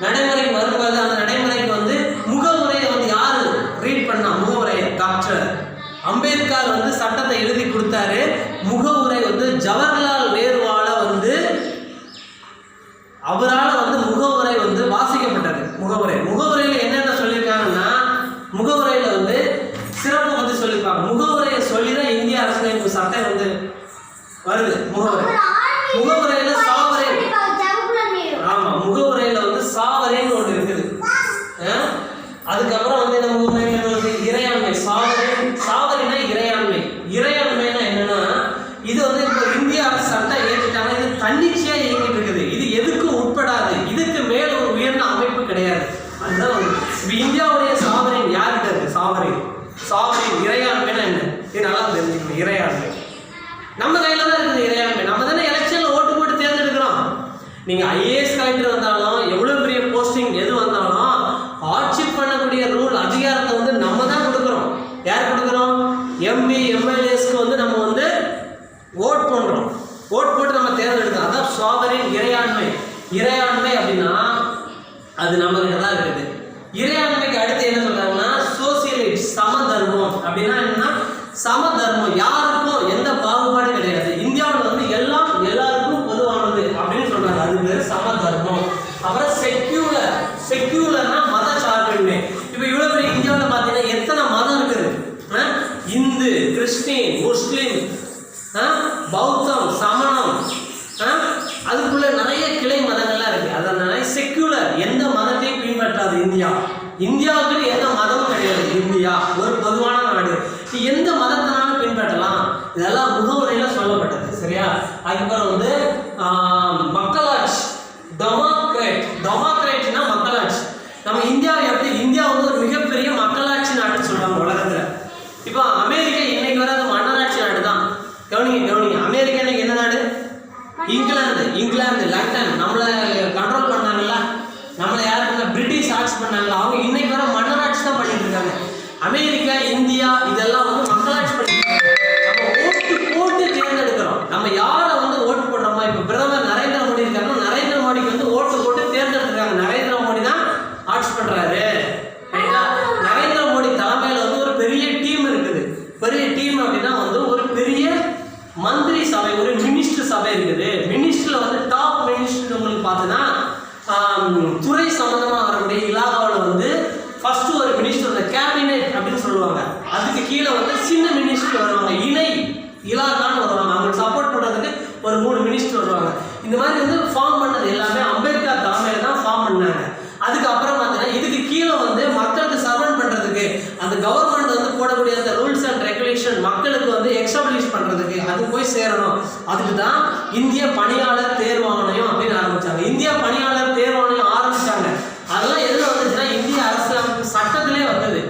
நடைமுறைக்கு வரும்போது அந்த நடைமுறைக்கு வந்து முகவுரையை வந்து யாரு ரீட் பண்ணா? முகவுரையை டாக்டர் அம்பேத்கர் வந்து சட்டத்தை எழுதி கொடுத்தாரு. முகவுரை வந்து ஜவஹர்லால் நேருவால வந்து அவரால் வந்து முகவுரை வந்து வாசிக்கப்பட்டது. முகவுரையில என்னென்ன சொல்லியிருக்காங்கன்னா முகவுரையில வந்து சிறப்பு வந்து சொல்லியிருப்பாங்க. முகவுரையை சொல்லிதான் இந்திய அரசியலமைப்பு சட்டம் வந்து வருது. முகவுரையில சாவரேன், ஆமா முகவுரையில வந்து சாவரேன்னு ஒன்று இருக்குது. அதுக்கப்புறம் வந்து நம்ம வந்து இறையாண்மை, சாவரினா இறையாண்மைனா என்னன்னா இது வந்து இப்போ இந்திய அரசு சட்டம் ஏற்றிட்டாங்க. இது தன்னிச்சையா இயங்கிட்டு இருக்குது. இது எதுக்கும் உட்படாது. இதுக்கு மேல ஒரு உயர்ந்த அமைப்பு கிடையாது. அதுதான் வந்து இப்போ இந்தியாவுடைய சாவரின் யார்கிட்ட இருக்கு? சாவரின் இறையாண்மைனா என்ன? இது நல்லா தெரிஞ்சுக்கணும். இறையாண்மை நம்ம கையில தான் இருக்குது. இறையாண்மை நம்ம தானே எலெக்ஷன்ல ஓட்டு போட்டு தேர்ந்தெடுக்கிறோம். நீங்க ஐஏஎஸ் கலெக்டர் வந்தாலும் எவ்வளவு பெரிய போஸ்டிங் எது வந்தாலும் ஆட்சி பண்ணக்கூடிய ரூல் அதிகாரத்தை வந்து நம்ம தான் கொடுக்குறோம். யார் கொடுக்குறோம்? எம்பி எம்எல்ஏஸ்க்கு வந்து நம்ம வந்து ஓட் பண்றோம். ஓட் போட்டு நம்ம தேர்ந்தெடுக்கிறோம். அதான் சாவரின் இறையாண்மை அப்படின்னா அது நம்ம கிட்ட தான் இருக்குது. இறையாண்மைக்கு அடுத்து என்ன சொல்றாங்கன்னா சோசியலிஸ்ட், சமதர்மம். அப்படின்னா என்னன்னா சமதர்மம், யாருக்கும் எந்த பாகுபாடும் கிடையாது. இந்தியாவில் வந்து எல்லாருக்கும் பொதுவானது அப்படின்னு சொல்றாங்க. அது பேரு சமதர்மம். அப்புறம் செக்யூலர்னா மத சார்பின்மை. இப்போ இவ்வளவு பெரிய இந்தியாவில் பார்த்தீங்கன்னா எத்தனை மதம் இருக்குது? இந்து, கிறிஸ்டின், முஸ்லிம், பௌத்தம், சமணம், அதுக்குள்ள நிறைய கிளை மதங்கள்லாம் இருக்கு. அதனால செக்யூலர், எந்த மதத்தையும் பின்பற்றாது இந்தியாவுக்கு எந்த மதமும் கிடையாது. இந்தியா ஒரு பொதுவான நாடு. எந்த மதத்தினாலும் பின்பற்றலாம். இதெல்லாம் முகவுரையில சொல்லப்பட்டது. சரியா? அதுக்கப்புறம் வந்து மக்களாட்சி, டெமோக்ரேட்னா மக்களாட்சி. நம்ம இந்தியாவை எப்படி இந்தியா வந்து ஒரு மிகப்பெரிய மக்களாட்சி நாடுன்னு சொல்றாங்க உலகத்துல. இப்போ அமெரிக்கா இன்னைக்கு வர மன்னராட்சி நாடு தான். கவனிங்க அமெரிக்கா இன்னைக்கு என்ன நாடு? இங்கிலாந்து, லண்டன் நம்மளை கண்ட்ரோல் பண்ணாங்கல்ல. நம்மளை யார் பண்ண? பிரிட்டிஷ் ஆட்சி பண்ணாங்களா? அவங்க இன்னைக்கு வர மன்னராட்சி தான் பண்ணிட்டு இருக்காங்க. அமெரிக்கா, இந்தியா இதெல்லாம் வந்து மக்களாட்சி பண்ணிட்டு இருக்காங்க. நம்ம ஓட்டு போட்டு தேர்ந்தெடுக்கிறோம். நம்ம யாரை வந்து ஓட்டு போடுறோமா? இப்போ பிரதமர் நரேந்திர மோடி இருக்காங்கன்னா நரேந்திர மோடிக்கு வந்து ஓட்டு போட்டு தேர்ந்தெடுத்துருக்காங்க. நரேந்திர மோடி தான் ஆட்சி பண்றாரு. நரேந்திர மோடி தலைமையில வந்து ஒரு பெரிய டீம் இருக்குது. பெரிய டீம் அப்படின்னா வந்து ஒரு பெரிய மந்திரி சபை, ஒரு மினிஸ்டர் சபை இருக்குது. மினிஸ்டர்ல வந்து டாப் மினிஸ்டர் உங்களுக்கு பார்த்தீங்கன்னா துறை சம்பந்தமா வரக்கூடிய இலாகாவில் வந்து ஃபர்ஸ்ட் ஒரு மினிஸ்டர், இந்த கேபினெட் அப்படின்னு சொல்லுவாங்க. அதுக்கு கீழே வந்து சின்ன மினிஸ்டர் வருவாங்க, இணை இலாகான்னு வருவாங்க. அவங்களுக்கு சப்போர்ட் பண்றதுக்கு ஒரு 3 மினிஸ்டர் வருவாங்க. இந்த மாதிரி வந்து ஃபார்ம் பண்ணது எல்லாமே அம்பேத்கர் தலைமையில தான் ஃபார்ம் பண்ணாங்க. அதுக்கப்புறம் பார்த்தீங்கன்னா இதுக்கு கீழே வந்து மக்களுக்கு சர்வன் பண்றதுக்கு அந்த கவர்மெண்ட் வந்து போடக்கூடிய அந்த ரூல்ஸ் அண்ட் ரெகுலேஷன் மக்களுக்கு வந்து எக்ஸ்டாப்ளிஷ் பண்றதுக்கு அது போய் சேரணும். அதுக்கு தான் இந்திய பணியாளர் தேர்வாணையம் அப்படின்னு ஆரம்பிச்சாங்க. இந்திய பணியாளர் தேர்வாணையம் ஆரம்பிச்சாங்க. அதெல்லாம் எதுல வந்துச்சுன்னா இந்திய அரசியலமைப்பு சட்டத்திலே வந்தது.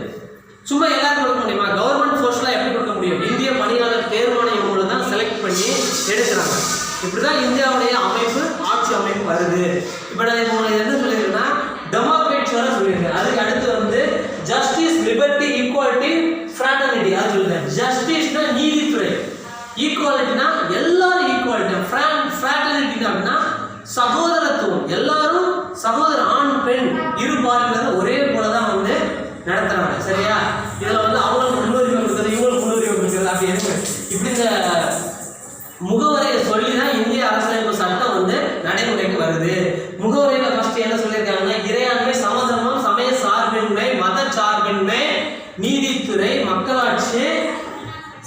சும்மா எல்லாருக்கும் கொடுக்க முடியுமா? கவர்மெண்ட் போஸ்ட்லாம் எப்படி கொடுக்க முடியும்? இந்திய பணியாளர் தேர்வாணையம் மூலம் தான் செலக்ட் பண்ணி எடுக்கிறாங்க. இப்படிதான் இந்தியாவுடைய அமைப்பு, ஆட்சி அமைப்பு வருது. இப்போ நான் என்ன சொல்லியிருக்கேன்னா டெமோக்ரேட்ஸ் வர சொல்லியிருக்கேன். அதுக்கு அடுத்து வந்து ஜஸ்டிஸ், லிபர்ட்டி, ஈக்குவாலிட்டி, ஃப்ராட்டர்னிட்டி அது சொல்லியிருக்கேன். ஜஸ்டிஸ்னா நீதித்துறை, ஈக்குவாலிட்டினா எல்லாரும் ஈக்குவாலிட்டி, ஃப்ராட்டர்னிட்டி அப்படின்னா சகோதரத்துவம், எல்லாரும் சகோதர, ஆண் பெண் இரு பாலினரும் ஒரே போலதான் வந்து நடத்துறாங்க. சரியா? இதுல வந்து அவங்களுக்கு முன்னுரிமை கொடுக்குறது, இவங்களுக்கு முன்னுரிமை கொடுக்குறது அப்படி இருக்கு. இப்படி இந்த முகவரையை சொல்லி தான் இந்திய அரசியலமைப்பு சட்டம் வந்து நடைமுறைக்கு வருது. முகவரையில ஃபர்ஸ்ட் என்ன சொல்லியிருக்காங்கன்னா இறையாண்மை, சமதர்மம், சமய சார்பின்மை, மத சார்பின்மை, நீதித்துறை, மக்களாட்சி,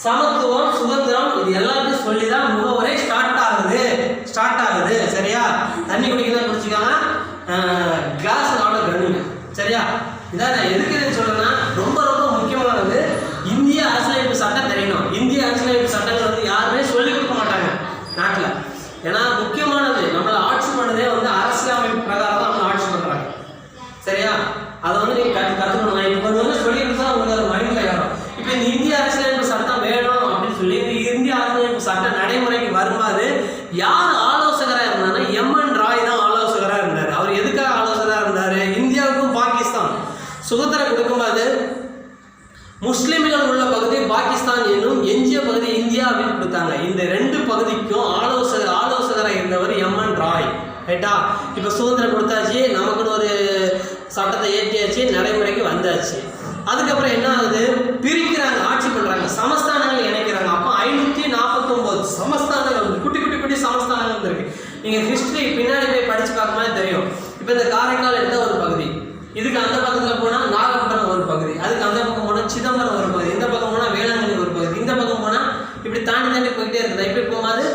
சமத்துவம், சுதந்திரம், இது எல்லாத்தையும் சொல்லி தான் முகவரை ஸ்டார்ட் ஆகுது. சரியா? தண்ணி குடிக்கலாம் குடிச்சிக்காங்க, கிளாஸ் அவ்வளோ கண்ணுங்க. சரியா? இதான் நான் எதுக்கு சொல்றேன்னா ரொம்ப ரொம்ப முக்கியமானது இந்திய அரசியலமைப்பு சட்டம் தெரியணும். இந்திய அரசியலமைப்பு சட்டங்கள் வந்து யாருமே சொல்லிக் கொடுக்க மாட்டாங்க நாட்டில். ஏன்னா முக்கியமானது நம்மளை ஆட்சி பண்ணதே வந்து அரசியலமைப்பு பிரகாரம் தான் நம்ம ஆட்சி பண்றாங்க. சரியா? அதை வந்து நீங்க கற்றுக்கணும். நான் இப்போ வந்து சொல்லியிருந்தா உங்களுக்கு அது மைண்டில் ஏறும். இப்போ இந்த இந்திய அரசியலமைப்பு சட்டம் வேணும் அப்படின்னு சொல்லி இந்த இந்திய அரசியலமைப்பு சட்டம் நடைமுறைக்கு வரும்போது யார் ஆலோசகராக இருந்தாங்கன்னா எம்என் ராய் தான் ஆலோசகராக இருந்தார். அவர் எதுக்காக ஆலோசகராக இருந்தார்? இந்தியாவுக்கும் பாகிஸ்தான் சுதந்திரம் கொடுக்கும்போது முஸ்லிம்கள் உள்ள பகுதி பாகிஸ்தான் என்னும், எஞ்சிய பகுதி இந்தியா அப்படின்னு கொடுத்தாங்க. இந்த ரெண்டு பகுதிக்கும் ஆலோசகராக இருந்தவர் எம்என் ராய். ரைட்டா? இப்போ சுதந்திரம் கொடுத்தாச்சு, நமக்குன்னு ஒரு சட்டத்தை ஏற்றியாச்சு, நடைமுறைக்கு வந்தாச்சு. அதுக்கப்புறம் என்ன ஆகுது? பிரிக்கிறாங்க, ஆட்சி பண்றாங்க, சமஸ்தானங்கள் இணைக்கிறாங்க. அப்போ 549 சமஸ்தானங்கள், குட்டி குட்டி குட்டி சமஸ்தானங்கள் இருக்கு. நீங்க ஹிஸ்டரி பின்னாடி போய் படிச்சு பார்க்கும்போது தெரியும். இப்போ இந்த காரைக்கால் எடுத்த ஒரு பகுதி, இதுக்கு அந்த பக்கத்தில் போனால் நாகப்பட்டினம் ஒரு பகுதி, அதுக்கு அந்த பக்கம் போனால் சிதம்பரம் ஒரு பகுதி, இந்த பக்கம் போனால் வேளாங்கண்ணி ஒரு பகுதி, இந்த பக்கம் போனால் இப்படி தாண்டி போயிட்டே இருக்குது. இப்படி போகும்போது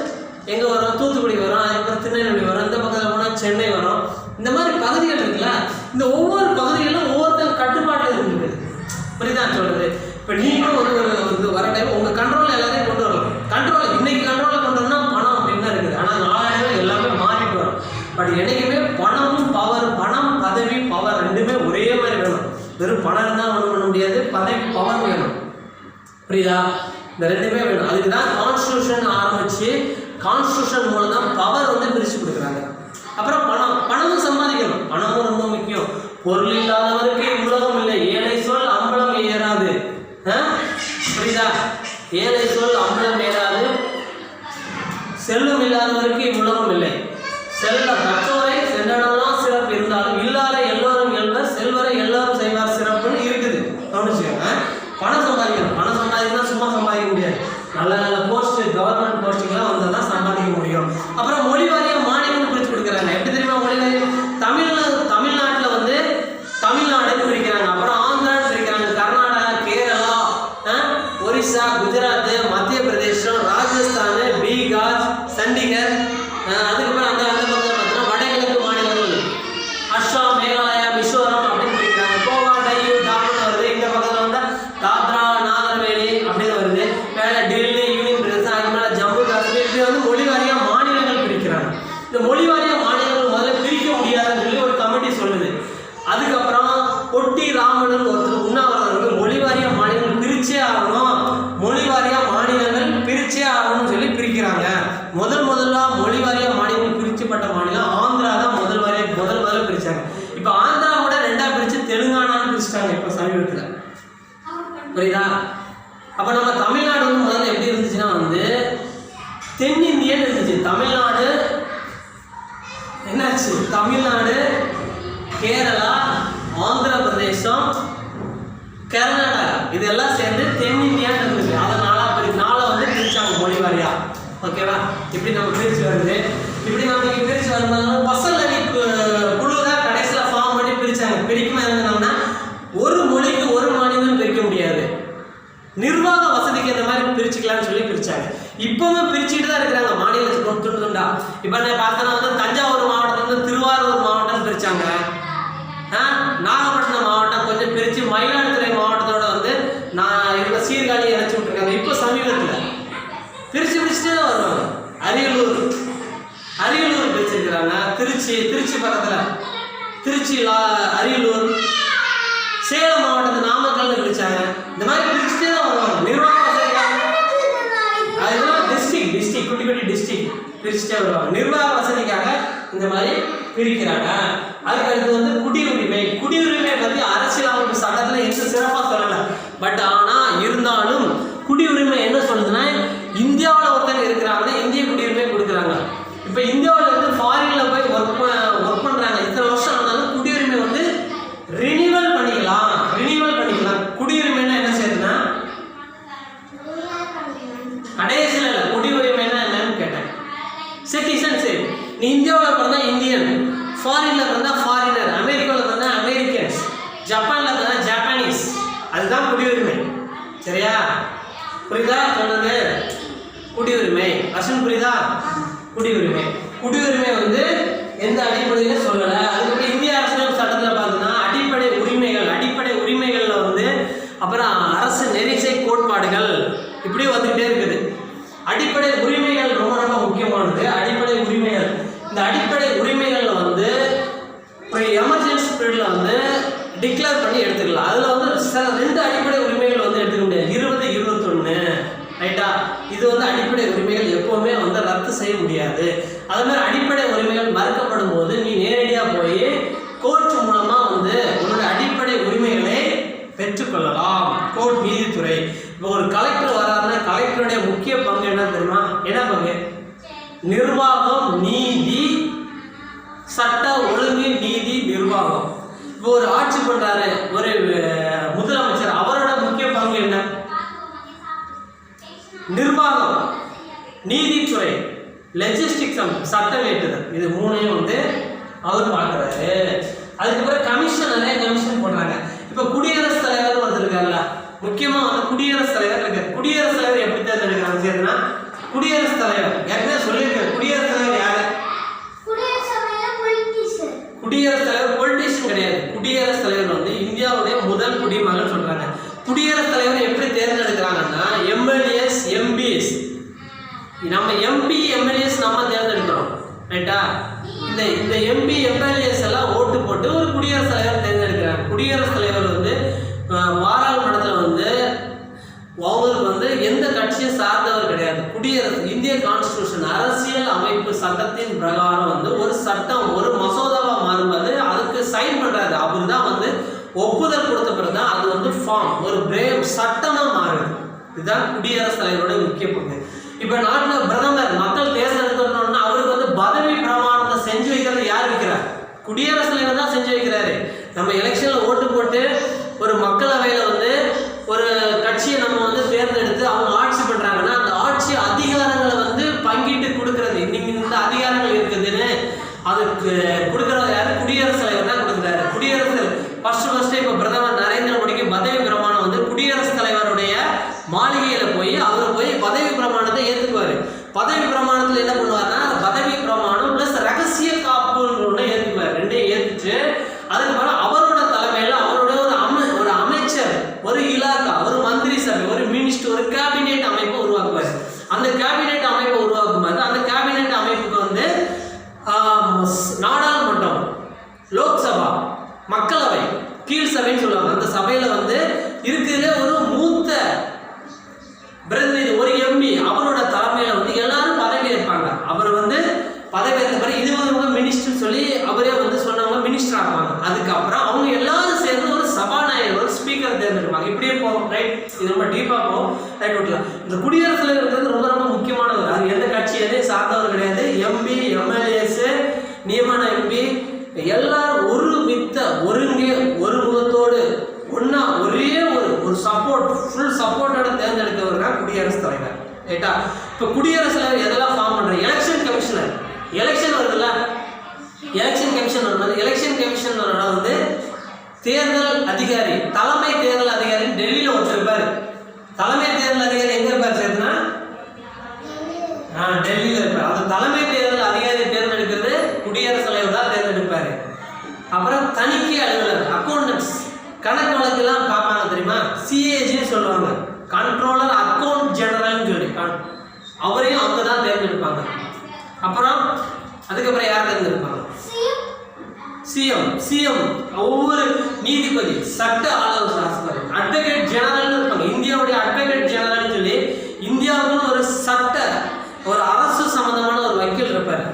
எங்கே வரும்? தூத்துக்குடி வரும், அதுக்கப்புறம் திருநெல்வேலி வரும், இந்த பக்கத்தில் போனால் சென்னை வரும். இந்த மாதிரி பகுதிகள் இருக்குல்ல, இந்த ஒவ்வொரு பகுதிகளும் ஒவ்வொருத்தர் கட்டுப்பாட்டு இருக்குது. புரியுதான் சொல்றது? இப்போ நீங்களும் ஒரு வர டைம் உங்கள் கண்ட்ரோலில் எல்லாத்தையும் கொண்டு வரலாம். கண்ட்ரோல் இன்னைக்கு கண்ட்ரோலில் கொண்டு வரணும்னா பணம் அப்படின்னு தான் இருக்குது. ஆனால் நாளைக்கு எல்லாமே மாறிட்டு வரும். பட் என்னைக்குமே பணமும் பவர், பணம் பதவி பவர் ரெண்டுமே ஒரே மாதிரி வேணும். வெறும் பணம் இருந்தால் ஒன்றும் பண்ண முடியாது, பதவி பவர் வேணும். புரியுதா? இந்த ரெண்டுமே வேணும். அதுக்கு தான் கான்ஸ்டியூஷன் ஆரம்பிச்சு கான்ஸ்டியூஷன் மூலம் தான் பவர் வந்து பிரித்து கொடுக்குறாங்க. அப்புறம் பணமும் சம்பாதிக்கணும். பணமும் ரொம்ப முக்கியம். பொருள் இல்லாதவருக்கு உலகம் இல்லை, ஏழை சொல் அம்பலம் ஏறாது. புரியுதா? ஏழை சொல் அம்பலம் ஏறாது, செல்வம் இல்லாதவருக்கு உலகம் இல்லை. செல்வ கற்றோரை சென்றடலாம் சிறப்பு இருந்தாலும் இல்லாத எல்லோரும் எழுவர், செல்வரை எல்லாரும் செய்வார் சிறப்புன்னு இருக்குது. கவனிச்சுக்கோங்க. பணம் சம்பாதிக்கணும். பணம் சம்பாதிக்கணும், சும்மா சம்பாதிக்க முடியாது. நல்ல நல்ல போஸ்ட், கவர்மெண்ட் போஸ்டிங்லாம் வந்தால் தான் சம்பாதிக்க முடியும். அப்புறம் மொழி வாரியம் மாநிலம் பிரித்து கொடுக்குறாங்க. எப்படி தெரியுமா? மொழி வாரியம் தமிழ்நாட்டில் வந்து தமிழ்நாடுன்னு பிரிக்கிறாங்க, அப்புறம் ஆந்திரான்னு பிரிக்கிறாங்க, கர்நாடகா, கேரளா, ஒரிசா, குஜராத், மத்திய பிரதேசம், ராஜஸ்தான், பீகார், சண்டிகர், அதுக்கப்புறம் அந்த பக்கத்தில் பார்த்தீங்கன்னா வடகிழக்கு மாநிலங்கள் அஸ்ஸாம், மேகாலயா, மிசோரம் அப்படின்னு பிரிக்கிறாங்க. கோவா, டையூ, டாமன் வருது. இந்த பக்கத்தில் வந்து தாத்ரா, நாகர்வேலி அப்படின்னு வருது. மேலே டெல்லி, யூனியன் பிரதேசம், அதுக்கு மேலே ஜம்மு காஷ்மீர். இப்படி வந்து மொழி வாரியாக மாநிலங்கள் பிரிக்கிறாங்க. இந்த மொழி வாரியாக மாநிலங்கள் முதல்ல பிரிக்க முடியாதுன்னு சொல்லி ஒரு கமிட்டி சொல்லுது. அதுக்கப்புறம் பொட்டி ராமன் ஒருத்தர் உண்ணாவிரதம் மொழி வாரியாக மாநிலங்கள் பிரிச்சே ஆகணும், மொழி வாரியாக மாநிலங்கள் பிரிச்சே ஆகணும்னு சொல்லி பிரிக்கிறாங்க. முதல்ல மொழி வாரியாக மாநிலங்கள் பிரிக்கப்பட்ட மாநிலம் ஆந்திரா தான் முதல்ல பிரிச்சாங்க. இப்போ ஆந்திராவோட ரெண்டா பிரிச்சு தெலுங்கானான்னு பிரிச்சுட்டாங்க இப்போ சமீபத்தில். புரியுதா? அப்போ நம்ம தமிழ்நாடு வந்து முதல்ல எப்படி இருந்துச்சுன்னா வந்து தென்னிந்தியன்னு இருந்துச்சு. தமிழ்நாடு என்னாச்சு? தமிழ்நாடு, கேரளா, ஆந்திர பிரதேசம், கர்நாடகா இதெல்லாம் சேர்ந்து தென்னிந்தியான்னு இருந்துச்சு. அதை நாளை வந்து பிரிச்சாங்க மொழி வாரியா. ஓகேவா? இப்படி நம்ம பிரிச்சு வருது. இப்படி நம்ம இங்கே பிரிச்சு வரும்போது பசல் அணி குழு தான் கடைசியில் ஃபார்ம் பண்ணி பிரிச்சாங்க. பிரிக்குமா இருந்தோம்னா ஒரு மொழிக்கு ஒரு மாநிலம் பிரிக்க முடியாது, நிர்வாக வசதிக்கு இந்த மாதிரி பிரிச்சுக்கலாம்னு சொல்லி பிரிச்சாங்க. இப்பவும் பிரிச்சுட்டு தான் இருக்கிறாங்க மாநிலத்துக்கு துண்டு துண்டா. இப்போ நான் பார்த்தோன்னா வந்து தஞ்சாவூர் மாவட்டம், திருவாரூர் மாவட்டம் பிரிச்சாங்க, நாகப்பட்டினம் மாவட்டம் கொஞ்சம் பிரித்து மயிலாடுதுறை மாவட்டத்தோட வந்து நான் இருக்கிற சீர்காழியை இறச்சி விட்டுருக்காங்க. இப்போ சமீபத்தில் பிரிச்சுட்டே தான் வருவாங்க. அரியலூர் பிரிச்சிருக்கிறாங்க. திருச்சி பக்கத்தில் திருச்சி, அரியலூர், சேலம் மாவட்டத்தை நாமக்கல்னு பிரிச்சாங்க. இந்த மாதிரி பிரிச்சுட்டே தான் வருவாங்க. நிர்வாக வசதிக்காக அதெல்லாம் டிஸ்ட்ரிக்ட் குட்டி குட்டி டிஸ்ட்ரிக்ட் பிரிச்சுட்டே வருவாங்க. நிர்வாக வசதிக்காக இந்த மாதிரி பிரிக்கிறாங்க. அதுக்கு அடுத்து வந்து குடியுரிமை. குடியுரிமை பற்றி அரசியல் அமைப்பு சட்டத்தில் எந்த சிறப்பாக சொல்லலை. பட் ஆனால் இருந்தாலும் குடியுரிமை என்ன சொல்லுதுன்னா, இந்தியாவில் ஒருத்தங்க இருக்கிறாங்கன்னா இந்திய குடியுரிமை கொடுக்குறாங்க. இப்போ இந்தியாவில் வந்து ஃபாரினில் போய் ஒர்க் பண்ணுறாங்க, இத்தனை வருஷம் ஆனாலும் குடியுரிமை வந்து ரினிவல் பண்ணிக்கலாம். குடியுரிமைன்னா என்ன செய்யுதுன்னா, கடைசியில் இல்லை, குடியுரிமைன்னா என்னன்னு கேட்டேன். சிட்டிசன்ஷிப். நீ இந்தியாவில் பிறந்தா இந்தியன், ஃபாரினில் பிறந்தா ஃபாரினர், அமெரிக்காவில் பிறந்தா அமெரிக்கன்ஸ், ஜப்பானில் பிறந்தா ஜப்பானீஸ். அதுதான் குடியுரிமை. சரியா? புரியுதா சொன்னது? குடியுரிமை ரசன் புரியுதா? குடியுரிமை வந்து எந்த அடிப்படையிலும் சொல்லலை. அதுக்கப்புறம் இந்திய அரசியல் சட்டத்தில் பார்த்தீங்கன்னா அடிப்படை உரிமைகளில் வந்து அப்புறம் அரசு நெறிசை கோட்பாடுகள் இப்படியே வந்துகிட்டே இருக்குது. அடிப்படை உரிமைகள் ரொம்ப ரொம்ப முக்கியமானது. இந்த அடிப்படை உரிமைகளில் வந்து ஒரு எமர்ஜென்சி பீரியடில் வந்து டிக்ளேர் பண்ணி எடுத்துக்கலாம். அதில் வந்து சில 2 அடிப்படை உரிமைகள் வந்து எடுத்துக்க முடியாது. 20, 21 ரைட்டா? இது வந்து அடிப்படை உரிமைகள் எப்போவுமே வந்து ரத்து செய்ய முடியாது. அது மாதிரி அடிப்படை உரிமைகள் மறுக்கப்படும் போது நீ நேரடியாக போய் கோர்ட் மூலமாக வந்து உன்னோட அடிப்படை உரிமைகளை பெற்றுக்கொள்ளலாம். கோர்ட் நீதித்துறை. இப்போ ஒரு கலெக்டர் வராருன்னா கலெக்டருடைய முக்கிய பங்கு என்ன தெரியுமா? என்ன பங்கு? நிர்வாகம், நீதி, சட்ட ஒழுங்கு, நீதி, நிர்வாகம். இப்போ ஒரு ஆட்சி பண்றாரு ஒரு முதலமைச்சர், அவரோட முக்கிய பங்கு என்ன? நிர்வாகம், நீதித்துறை, லெஜிஸ்டிக்ஸ், சட்டம் இயற்றுதல். இது 3ஐயும் வந்து அவர் பார்க்குறாரு. அதுக்கப்புறம் கமிஷன் போடுறாங்க. இப்போ குடியரசுத் தலைவர் ஒருத்தர் இருக்காருல்ல, முக்கியமாக வந்து குடியரசுத் தலைவர் இருக்காரு. குடியரசுத் தலைவர் எப்படி தேர்ந்தெடுக்கிறாங்க சேர்த்துனா, குடியரசுத் தலைவர் ஏற்கனவே சொல்லியிருக்காரு. குடியரசுத் தலைவர் யாரு? குடியரசுத் தலைவர் பொலிட்டிஷியன் கிடையாது. குடியரசுத் தலைவர் வந்து இந்தியாவுடைய முதல் குடிமகன் சொல்றாங்க. குடியரசுத் தலைவர் எப்படி தேர்ந்தெடுக்கிறாங்கன்னா எம்எல்ஏஸ், எம்பிஸ். நம்ம எம்பி எம்எல்ஏஸ் நம்ம தேர்ந்தெடுக்கிறோம் ரைட்டா? இந்த எம்பி எம்எல்ஏஸ் எல்லாம் ஓட்டு போட்டு ஒரு குடியரசுத் தலைவர் தேர்ந்தெடுக்கிறாங்க. குடியரசுத் தலைவர் வந்து பாராளுமன்றத்தில் வந்து அவங்களுக்கு வந்து எந்த கட்சியை சார்ந்தவர் கிடையாது. இந்திய கான்ஸ்டிடியூஷன் அரசியல் அமைப்பு சட்டத்தின் பிரகாரம் வந்து ஒரு சட்டம் ஒரு மசோதாவா மாறும்போது அதுக்கு சைன் பண்றாரு. அவர் தான் வந்து ஒப்புதல் கொடுத்த பிறகுதான் அது வந்து ஃபார்ம் ஒரு பிரேவ் சட்டமா மாறுது. இதுதான் குடியரசுத் தலைவரோட முக்கிய பங்கு. இப்ப நாட்டில் பிரதமர் மக்கள் தேர்ந்தெடுக்கணும்னா அவருக்கு வந்து பதவி பிரமாணத்தை செஞ்சு வைக்கிறது யார் வைக்கிறார்? குடியரசுத் தலைவர் தான் செஞ்சு வைக்கிறாரு. நம்ம எலெக்ஷன்ல ஓட்டு போட்டு ஒரு மக்களவையில வந்து ஒரு கட்சியை நம்ம வந்து தேர்ந்தெடுத்து அவங்க ஆட்சி பண்றாங்கன்னா அந்த ஆட்சி அதிகாரங்களை வந்து பங்கிட்டு கொடுக்கறது. இன்னைக்கு இந்த அதிகாரங்கள் இருக்குதுன்னு அதுக்கு கொடுக்கறது யாரு? குடியரசுத் தலைவர் தான் கொடுக்குறாரு. ஃபர்ஸ்ட் இப்போ பிரதமர் நரேந்திர மோடிக்கு பதவி பிரமாணம் வந்து குடியரசுத் தலைவருடைய மாளிகையில போய் அவர் போய் பதவி பிரமாணத்தை ஏற்றுக்குவாரு. பதவி பிரமாணத்தில் என்ன பண்ணுவாருன்னா பதவி பிரமாணம் பிளஸ் ரகசிய காப்புன்னு ஒன்று ஏற்றுக்குவார். ரெண்டையும் ஏற்றுச்சு அதுக்கப்புறம் அவரோட தலைமையில் அவரோட ஒரு அமைச்சர், ஒரு இலாக்கா, ஒரு மந்திரி சபை, ஒரு மினிஸ்டர், ஒரு கேபினெட் அமைப்பை உருவாக்குவார். அந்த கேபினெட் அமைப்பை உருவாக்கும்போது அந்த கேபினெட் அமைப்புக்கு வந்து நாடாளுமன்றம், லோக்சபா, மக்களவை, கீழ் சபைன்னு சொல்லுவாங்க. அந்த சபையில வந்து இருக்கிறதுல ஒரு மூத்த பிரதிநிதி, ஒரு எம்பி, அவரோட தலைமையில வந்து எல்லாரும் பதவி ஏற்பாங்க. அவர் வந்து பதவி ஏற்ற பிறகு இது வந்து மினிஸ்டர் சொல்லி அவரே வந்து சொன்னவங்க மினிஸ்டர் ஆகுவாங்க. அதுக்கப்புறம் அவங்க எல்லாரும் சேர்ந்து ஒரு சபாநாயகர், ஒரு ஸ்பீக்கர் தேர்ந்தெடுப்பாங்க. இப்படியே போகும் ரைட். இது ரொம்ப டீப்பா போகும் ரைட். விட்டுலாம். இந்த குடியரசுத் தலைவர் ரொம்ப ரொம்ப முக்கியமானவர். அது எந்த கட்சி எதையும் சார்ந்தவர் கிடையாது. எம்பி, எம்எல்ஏஸ், நியமன எம்பி எல்லாரும் ஒருங்கே ஒரு முகத்தோடு ஒன்னா ஒரே ஒரு சப்போர்ட் ஃபுல் சப்போர்ட்டோட தேர்ந்தெடுக்கிறவர் தான் குடியரசுத் தலைவர் ரைட்டா? இப்போ குடியரசுத் தலைவர் எதெல்லாம் ஃபார்ம் பண்றாங்க? Election commissioner. எலெக்ஷன் வருதுல்ல, எலெக்ஷன் கமிஷன் வரும்போது எலெக்ஷன் கமிஷனரோட வந்து தேர்தல் அதிகாரி, தலைமை தேர்தல் அதிகாரி டெல்லியில ஒருத்தர் இருப்பாரு. தலைமை தேர்தல் அதிகாரி எங்க இருப்பார் சேர்த்துனா டெல்லியில இருப்பார். அந்த தலைமை தேர்தல் அதிகாரி தேர்ந்தெடுக்கிறது குடியரசுத் தலைவர் தான் தேர்ந்தெடுப்பாரு. அப்புறம் தணிக்கை அலுவலர், அக்கௌண்டன்ஸ், கணக்கு வழக்கெல்லாம் பார்ப்பாங்க தெரியுமா? சிஏஜின்னு சொல்லுவாங்க, கண்ட்ரோலர் அக்கௌண்ட் ஜெனரல்னு சொல்லி அவரையும் அவங்க தான் தேர்ந்தெடுப்பாங்க. அப்புறம் அதுக்கப்புறம் யார் தேர்ந்தெடுப்பாங்க? சிஎம். ஒவ்வொரு நீதிபதி, சட்ட ஆலோசகர், அட்வொகேட் ஜெனரல் இருப்பாங்க. இந்தியாவுடைய அட்வொகேட் ஜெனரல் சொல்லி இந்தியாவுக்குன்னு ஒரு சட்ட, ஒரு அரசு சம்பந்தமான ஒரு வக்கீல் இருப்பார்.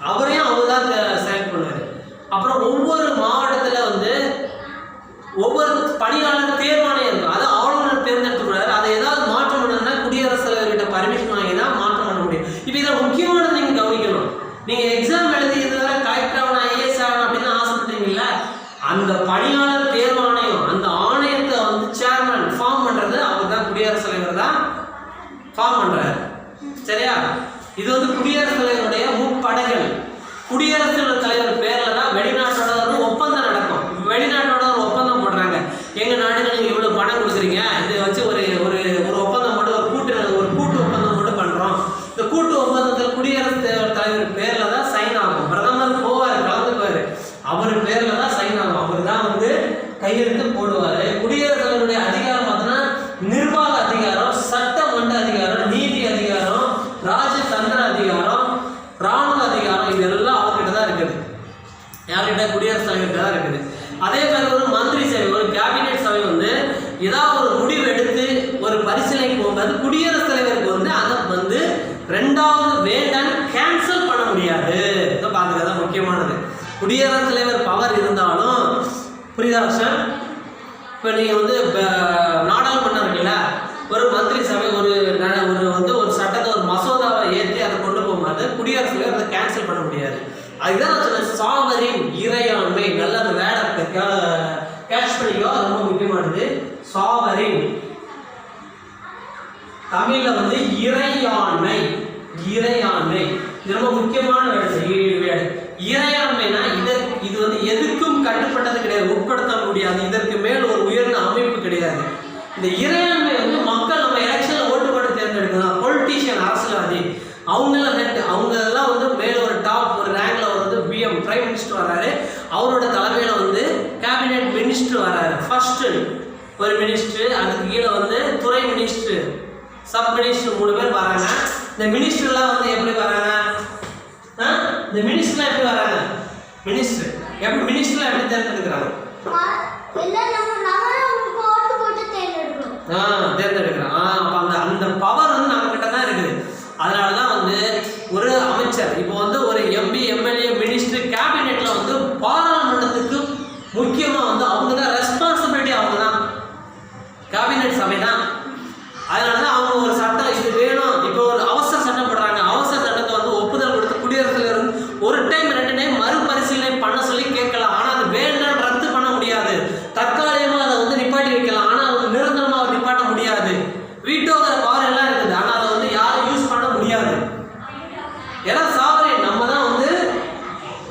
அவரையும் அவர் தான் செலக்ட் பண்ணுவார். அப்புறம் ஒவ்வொரு மாவட்டத்தில் வந்து ஒவ்வொரு பணியாளர் தேர்வாணையம் இருக்கும். அதை ஆளுநர் தேர்ந்தெடுத்துக்கூடாது. அதை ஏதாவது மாற்றம் பண்ணணும்னா குடியரசுத் தலைவர்கிட்ட பர்மிஷன் வாங்கி தான் மாற்றம் பண்ண முடியும். இப்போ இதில் முக்கியமானது நீங்கள் கவனிக்கணும். நீங்கள் எக்ஸாம் எழுதி இதுவரை கலெக்டர் ஆகணும், ஐஏஎஸ் ஆகணும் அப்படின்னு ஆசைப்படுறீங்களா, அந்த பணியாளர் தேர்வாணையம், அந்த ஆணையத்தை வந்து சேர்மன் ஃபார்ம் பண்ணுறது அவர் தான், குடியரசுத் தலைவர் தான் ஃபார்ம் பண்ணுறாரு. சரியா? இது வந்து குடியரசுத் தலைவருடைய முப்படைகள். குடியரசுத் தலைவர் பேரில் தான் வெளிநாட்டோட ஒரு ஒப்பந்தம் நடக்கும். வெளிநாட்டோட ஒரு ஒப்பந்தம் போடுறாங்க. எங்கள் நாடுகள் நீங்கள் இவ்வளோ பணம் கொடுக்குறீங்க, இதை வச்சு ஒரு ஒரு ஒரு ஒப்பந்தம் போட்டு ஒரு கூட்டு ஒப்பந்தம் போட்டு பண்ணுறோம். இந்த கூட்டு ஒப்பந்தத்தில் குடியரசுத் தலைவர் பேரில் தான் சைன் ஆகும். பிரதமர் போவார், கலந்துக்குவார், அவர் பேரில் தான் சைன் ஆகும். அவர் தான் வந்து கையெழுத்து போடுவார். குடியரசுத் தலைவருடைய அதிகாரம் பார்த்தோன்னா நிர்வாக அதிகாரம், சட்டமன்ற அதிகாரம், நீதி அதிகாரம், ராஜதந்திர அதிகாரம், ராணுவ அதிகாரம், இதெல்லாம் அவர்கிட்ட தான் இருக்குது. யார்கிட்ட? குடியரசுத் தலைவர்கிட்ட தான் இருக்குது. அதே மாதிரி ஒரு மந்திரி சபை, ஒரு கேபினெட் சபை வந்து ஏதாவது ஒரு முடிவு எடுத்து ஒரு பரிசீலனைக்கு போகும்போது குடியரசுத் தலைவருக்கு வந்து அதை வந்து ரெண்டாவது வேண்டான்னு கேன்சல் பண்ண முடியாது. இதை பார்த்துக்கதான் முக்கியமானது. குடியரசுத் தலைவர் பவர் இருந்தாலும், புரியுதா சார்? இப்போ நீங்கள் வந்து நாடாளுமன்றம் இருக்குல்ல, ஒரு மந்திரி சபை ஒரு வந்து ஒரு சட்டத்தை, ஒரு மசோதாவை ஏற்றி அதை கொண்டு போகும்போது குடியரசுத் தலைவர் அதை கேன்சல் பண்ண முடியாது. அதுதான் நான் சொன்னேன், சாவரின், இறையாண்மை. நல்ல அந்த வேர்டை கேட்ச் பண்ணிக்கோ, ரொம்ப முக்கியமானது. சாவரின் தமிழ்ல வந்து இறையாண்மை. இறையாண்மை இது ரொம்ப முக்கியமான வேர்டு. இறையாண்மைனா இது வந்து எதுக்கும் கட்டுப்பட்டது கிடையாது, உட்படுத்த முடியாது, இதற்கு மேல் ஒரு உயர்ந்த அமைப்பு கிடையாது. இந்த இறையாண்மை வந்து மக்கள் நம்ம எலெக்ஷன்ல ஓட்டு போட்டு தேர்ந்தெடுக்கலாம். பொலிட்டீஷியன், அரசியல்வாதி, அவங்கெல்லாம் வந்து மேல ஒரு டாப் ஒரு ரேங்க்ல வந்து பிஎம் பிரைம் மினிஸ்டர் வராரு. அவரோட தலைமையில வந்து கேபினெட் மினிஸ்டர் வராரு. ஃபர்ஸ்ட் ஒரு மினிஸ்டர், அதுக்கு கீழே வந்து துறை மினிஸ்டர், சப் மினிஸ்டர், 3 பேர் வராங்க. இந்த மினிஸ்டர்லாம் வந்து எப்படி வராங்க? இந்த மினிஸ்டர்லாம் எப்படி வராங்க? மினிஸ்டர்லாம் எப்படி தேர்ந்தெடுக்கிறாங்க? தேர்ந்தெடுக்கிறான். அப்போ அந்த பவர் வந்து நம்ம கிட்ட தான் இருக்குது. அதனால தான் வந்து ஒரு அமைச்சர், இப்போ வந்து ஒரு எம்பி, எம்எல்ஏ, மினிஸ்டர், கேபினெட்ல வந்து பாராளுமன்றத்துக்கு முக்கியமாக வந்து அவங்க தான் ரெஸ்பான்சிபிலிட்டி, அவங்க தான் கேபினெட் சபை தான். அதனால தான் அவங்க ஒரு சட்டம் இது வேணும், இப்போ ஒரு அவசர சட்டம் போடுறாங்க. அவசர சட்டத்தை வந்து ஒப்புதல் கொடுத்து குடியரசுத் தலைவர் ஒரு டைம் 2 டைம் மறுபரிசீலனை பண்ண சொல்லி கேட்கலாம். ஆனால் அது வேண்டாம், ரத்து பண்ண முடியாது. தற்காலிகமாக அதை வந்து நிப்பாட்டி வைக்கலாம், ஆனால் அது நிரந்தரமாக நிப்பாட்ட முடியாது. வீட்டோட பவர் எல்லாம் இருக்குது, ஆனால் அதை வந்து யாரும் யூஸ் பண்ண முடியாது. ஏன்னா சாவரின் நம்ம தான் வந்து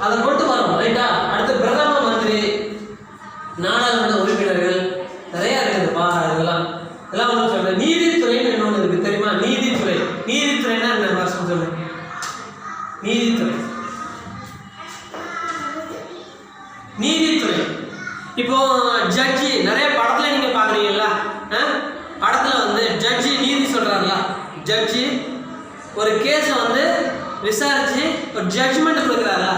அதை கொண்டு வரோம். ரைட்டா? அடுத்து பிரதம மந்திரி, நாடாளுமன்ற உறுப்பினர்கள் நிறைய இருக்குதுப்பா. இதெல்லாம் ஒன்று சொல்றேன். நீதித்துறைன்னு இன்னொன்று இருக்கு, தெரியுமா? நீதித்துறை. நீதித்துறைன்னா என்ன வருஷம் சொல்லு? நீதித்துறை. நீதித்துறை இப்போ ஜட்ஜி, நிறைய படத்துல நீங்க பாக்குறீங்கல்ல, படத்துல வந்து ஜட்ஜி நீதி சொல்றாருல, ஜட்ஜி ஒரு கேஸ வந்து விசாரிச்சு ஒரு ஜட்ஜ்மெண்ட் கொடுக்குறாருல,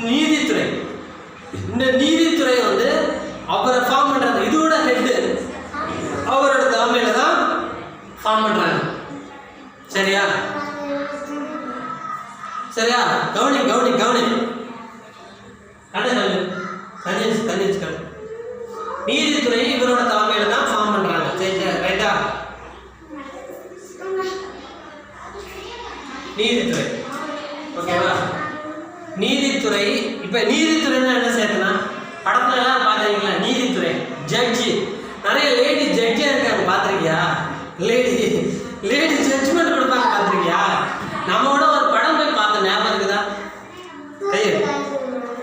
நீதித்துறை. இந்த நீதித்துறை வந்து அவரை ஃபார்ம் பண்றாங்க. இதோட ஹெட் அவரோட தலைமையில தான் ஃபார்ம் பண்றாங்க. சரியா? சரியா? கவனி கவனி கவனி கண்ணு. நீதித்துறை இவரோட தலைமையில தான் ஃபார்ம் பண்றாங்க. சரியா? ரைட்டா? நீதித்துறை. ஓகேவா? நீதித்துறை. இப்ப நீதித்துறைன்னா என்ன சேர்த்துனா, படத்துல எல்லாம் பாக்குறீங்களா? நீதித்துறை ஜட்ஜி, நிறைய லேடி ஜட்ஜியா இருக்காங்க, பாத்திருக்கியா? லேடி ஜட்ஜ்மெண்ட் கொடுப்பாங்க, பாத்திருக்கியா? நம்மோட ஒரு படம் போய் பார்த்தோம், ஞாபகம் இருக்குதா?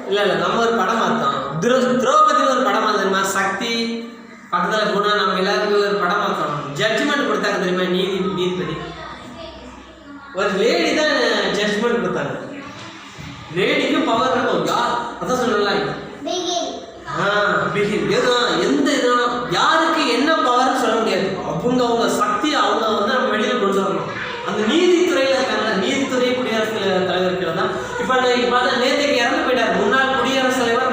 இல்ல நம்ம ஒரு படம் பார்த்தோம், திரௌபதி ஒரு படம் பார்த்தோமா? சக்தி பக்கத்துல குணா, நம்ம எல்லாருக்கும் ஒரு படம் பார்த்தோம். ஜட்ஜ்மெண்ட் கொடுத்தாங்க தெரியுமா? நீதிபதி ஒரு லேடி தான் ஜட்ஜ்மெண்ட் கொடுத்தாங்க. லேடிக்கு பவர் இருக்கும். அதான் சொல்லலாம், எந்த இதுவும் யாருக்கு என்ன பவர் சொல்ல முடியாது. அவங்க சக்தி அவங்க வந்து நம்ம வெளியில கொண்டு வரணும். அந்த நீதித்துறையில இருக்காங்க. நீதித்துறை குடியரசுத் தலைவருக்கு தான். இப்ப பார்த்தா நேற்றுக்கு இறந்து போயிட்டார் முன்னாள் குடியரசுத் தலைவர்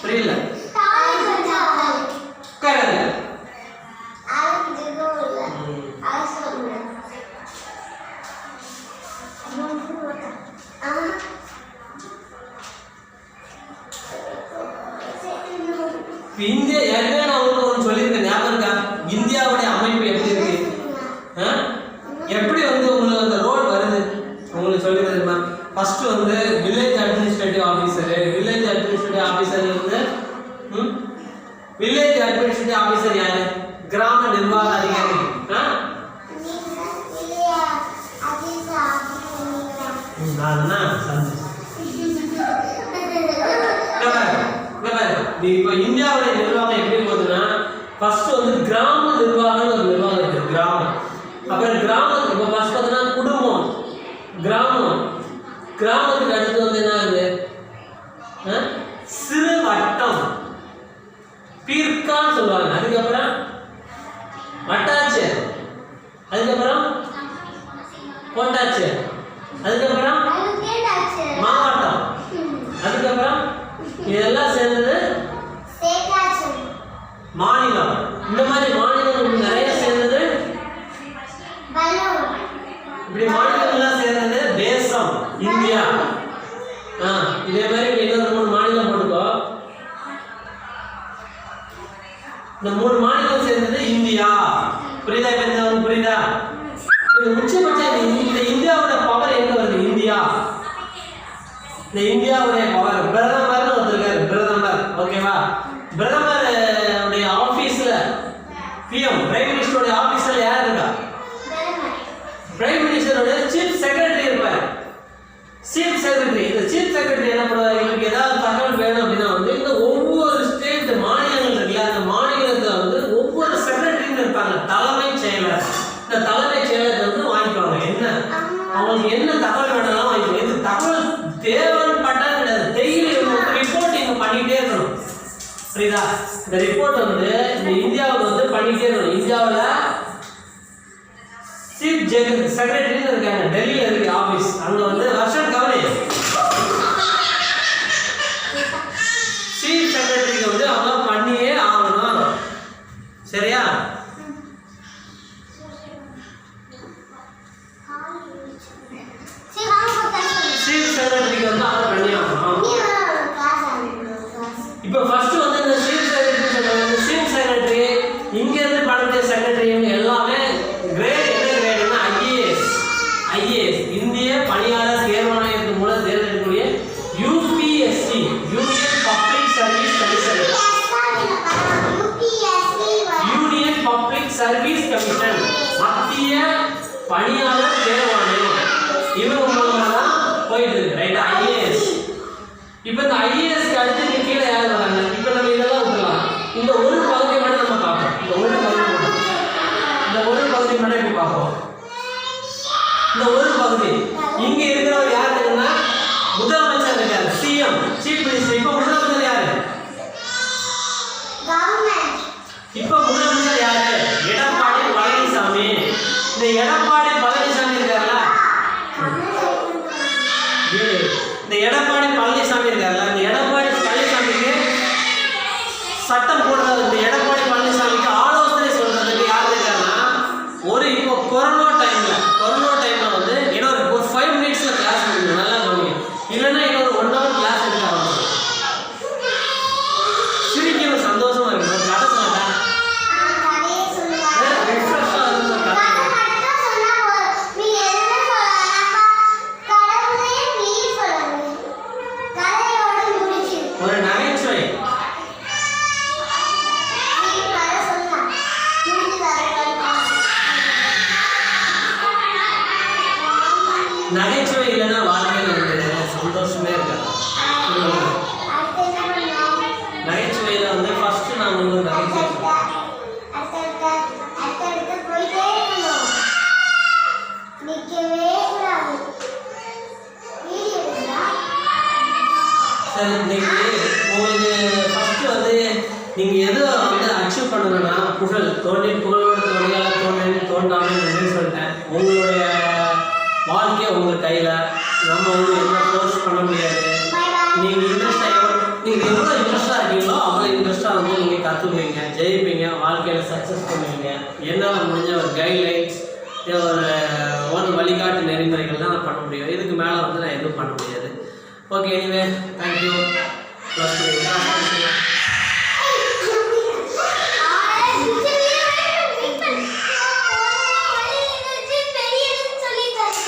புரியல. உட்காருங்க. இந்தியா ஏற்கனவே நான் உங்களுக்கு ஒன்று சொல்லியிருக்கேன், ஞாபகம் இருக்கா? இந்தியாவுடைய அமைப்பு எப்படி இருக்கு, எப்படி வந்து உங்களுக்கு அந்த ரோல் வருது உங்களுக்கு சொல்லி தெரியுமா? ஃபர்ஸ்ட் வந்து village administrative officer. Village administrative officer வந்து வில்லேஜ் அட்மினிஸ்ட்ரேட்டிவ் ஆஃபீஸர் யாரு? கிராம நிர்வாக அதிகாரி. இப்போ இந்தியாவுடைய நிர்வாகம் எப்படி போகுதுன்னா, ஃபர்ஸ்ட் வந்து கிராம நிர்வாகம் ஒரு நிர்வாகம் இருக்கு, கிராமம். அப்புறம் கிராமம் இப்போ ஃபர்ஸ்ட் பார்த்தீங்கன்னா குடும்பம், கிராமம். கிராமத்துக்கு அடுத்து வந்து என்ன ஆகுது? சிறு வட்டம், பீர்க்கான்னு சொல்லுவாங்க. அதுக்கப்புறம் வட்டாட்சியர், அதுக்கப்புறம் கோட்டாட்சியர், அதுக்கப்புறம் மாவட்டம், அதுக்கப்புறம் இதெல்லாம் சேர்ந்தது மாநிலம். இந்த மாதிரி மாநிலம் நிறைய சேர்ந்தது, இப்படி மாநிலங்கள்லாம் சேர்ந்தது தேசம், இந்தியா. இதே மாதிரி இன்னொரு 3 மாநிலம் போட்டுக்கோ. இந்த 3 மாநிலம் சேர்ந்தது இந்தியா. புரியுதா? இப்ப புரியுதா? உச்சபட்ச இந்த இந்தியாவோட பவர் எங்க வருது? இந்தியா. இந்த இந்தியாவுடைய பவர் பிரதமர்னு ஒருத்தருக்காரு, பிரதமர். ஓகேவா? பிரதமர் உடைய ஆபீஸ்ல பிஎம் பிரைம் மினிஸ்டருடைய ஆபீஸ்ல யார் இருக்கா? பிரைம் மினிஸ்டருடைய சீஃப் செக்ரட்டரி இருப்பார். Chief secretary. இந்த சீஃப் செக்ரட்டரி என்ன பண்ணுவாங்க? இவருக்கு ஏதாவது தகவல் வேணும் அப்படின்னா வந்து இந்த ஒவ்வொரு ஸ்டேட் மாநிலங்கள் இருக்குல்ல, அந்த மாநிலத்துல வந்து ஒவ்வொரு செக்ரட்டரின்னு இருப்பாங்க, தலைமைச் செயலர். இந்த தலைமைச் செயலர் வந்து வாங்கிக்குவாங்க. என்ன அவங்களுக்கு என்ன தகவல் வேணாலும் வாங்கிக்குவாங்க. இந்த தகவல் தேவைன்னு பட்டா கிடையாது, டெய்லி ரிப்போர்ட் இங்க பண்ணிட்டே இருக்கணும். புரியுதா? இந்த ரிப்போர்ட் வந்து இந்த இந்தியாவுக்கு வந்து பண்ணிட்டே இருக்கணும். இந்தியாவில் சீஃப் செக்ரட்டரின்னு இருக்காங்க, டெல்லியில் இருக்கு ஆஃபீஸ். அங்கே வந்து வருஷம் கவலை சீஃப் செக்ரட்டரிக்கு வந்து அவங்க பண்ணியே ஆகணும். சரியா? சீஃப் செக்ரட்டரிக்கு வந்து அவங்க பண்ணி ஆகணும். இப்போ ஃபர்ஸ்ட் வந்து இந்த சீஃப் செக்ரட்டரி இங்க இருந்து படத்தை செக்ரட்டரி எல்லாமே கிரேட். என்ன கிரேட்னா ஐஏஎஸ் இந்திய பணியாளர் தேர்வாணையத்தின் மூலம் தேர்ந்தெடுக்கக்கூடிய UPSC, union public service commission. Union public service commission, மத்திய பணியாளர் தேர்வாணையம். இவங்க மூலமா தான் போயிட்டு இருக்கு. ரைட்? ஐஏஎஸ். இப்போ இந்த ஐஏஎஸ்க்கு அடுத்து இங்க கீழே யார் வராங்க? இப்போ நம்ம இதெல்லாம் விட்டுலாம். இந்த ஒரு பகுதி மட்டும் நம்ம பார்ப்போம். இந்த ஒரு பகுதி மட்டும் இப்படி பார்ப்போம். இந்த ஒரு பகுதி இங்க இருக்கிறவர் யார் இருக்குன்னா முதலமைச்சர் இருக்காரு, சிஎம், சீஃப் மினிஸ்டர். இப்போ முதலமைச்சர் யாரு? இப்போ முதலமைச்சர் யாரு? எடப்பாடி பழனிசாமி. இந்த எடப்பாடி பழனிசாமி இருக்காருல்ல, இந்த எடப்பாடி பழனிசாமி இருக்காருல்ல, இந்த எடப்பாடி பழனிசாமிக்கு சட்டம் போடுறது, இந்த எடப்பாடி பழனிசாமிக்கு ஆலோசனை சொல்றதுக்கு யார் இருக்காருன்னா இப்போ கொரோனா டைம்ல வந்து இன்னொரு 5 மினிட்ஸ்ல கிளாஸ் முடியும். நல்லா கவனிங்க. இல்லைன்னா இன்னொரு 1 hour கிளாஸ் எடுக்க ஆரம்பிச்சு சிரிக்கணும், சந்தோஷமா இருக்கணும். கதை சொல்லட்டா? ஒரு நகைச்சுவை. நகைச்சுவை இல்லைன்னா வாழ்க்கையில் வந்து சந்தோஷமே இருக்காது. நகைச்சுவையில் வந்து ஃபர்ஸ்ட் நான் வந்து நகைச்சுவை சரி. இன்னைக்கு உங்களுக்கு ஃபர்ஸ்ட் வந்து நீங்கள் எது வந்து அச்சீவ் பண்ணணும்னா புகழோட தோணியால் தோண்டாமல் சொல்லிட்டேன். உங்களுடைய வாழ்க்கை உங்கள் கையில். நம்ம வந்து என்ன ஃபோர்ஸ் பண்ண முடியாது. நீங்கள் எவ்வளோ இன்ட்ரெஸ்டாக இருக்கீங்களோ அவ்வளோ இன்ட்ரெஸ்டாக வந்து நீங்கள் கற்றுக்குவீங்க, ஜெயிப்பீங்க, வாழ்க்கையில் சக்ஸஸ் பண்ணுவீங்க. என்னால் முடிஞ்ச ஒரு கைட்லைன்ஸ், ஒரு வழிகாட்டு நெறிமுறைகள் தான் நான் பண்ண முடியும். இதுக்கு மேலே வந்து நான் எதுவும் பண்ண முடியாது. Okay, anyway thank you.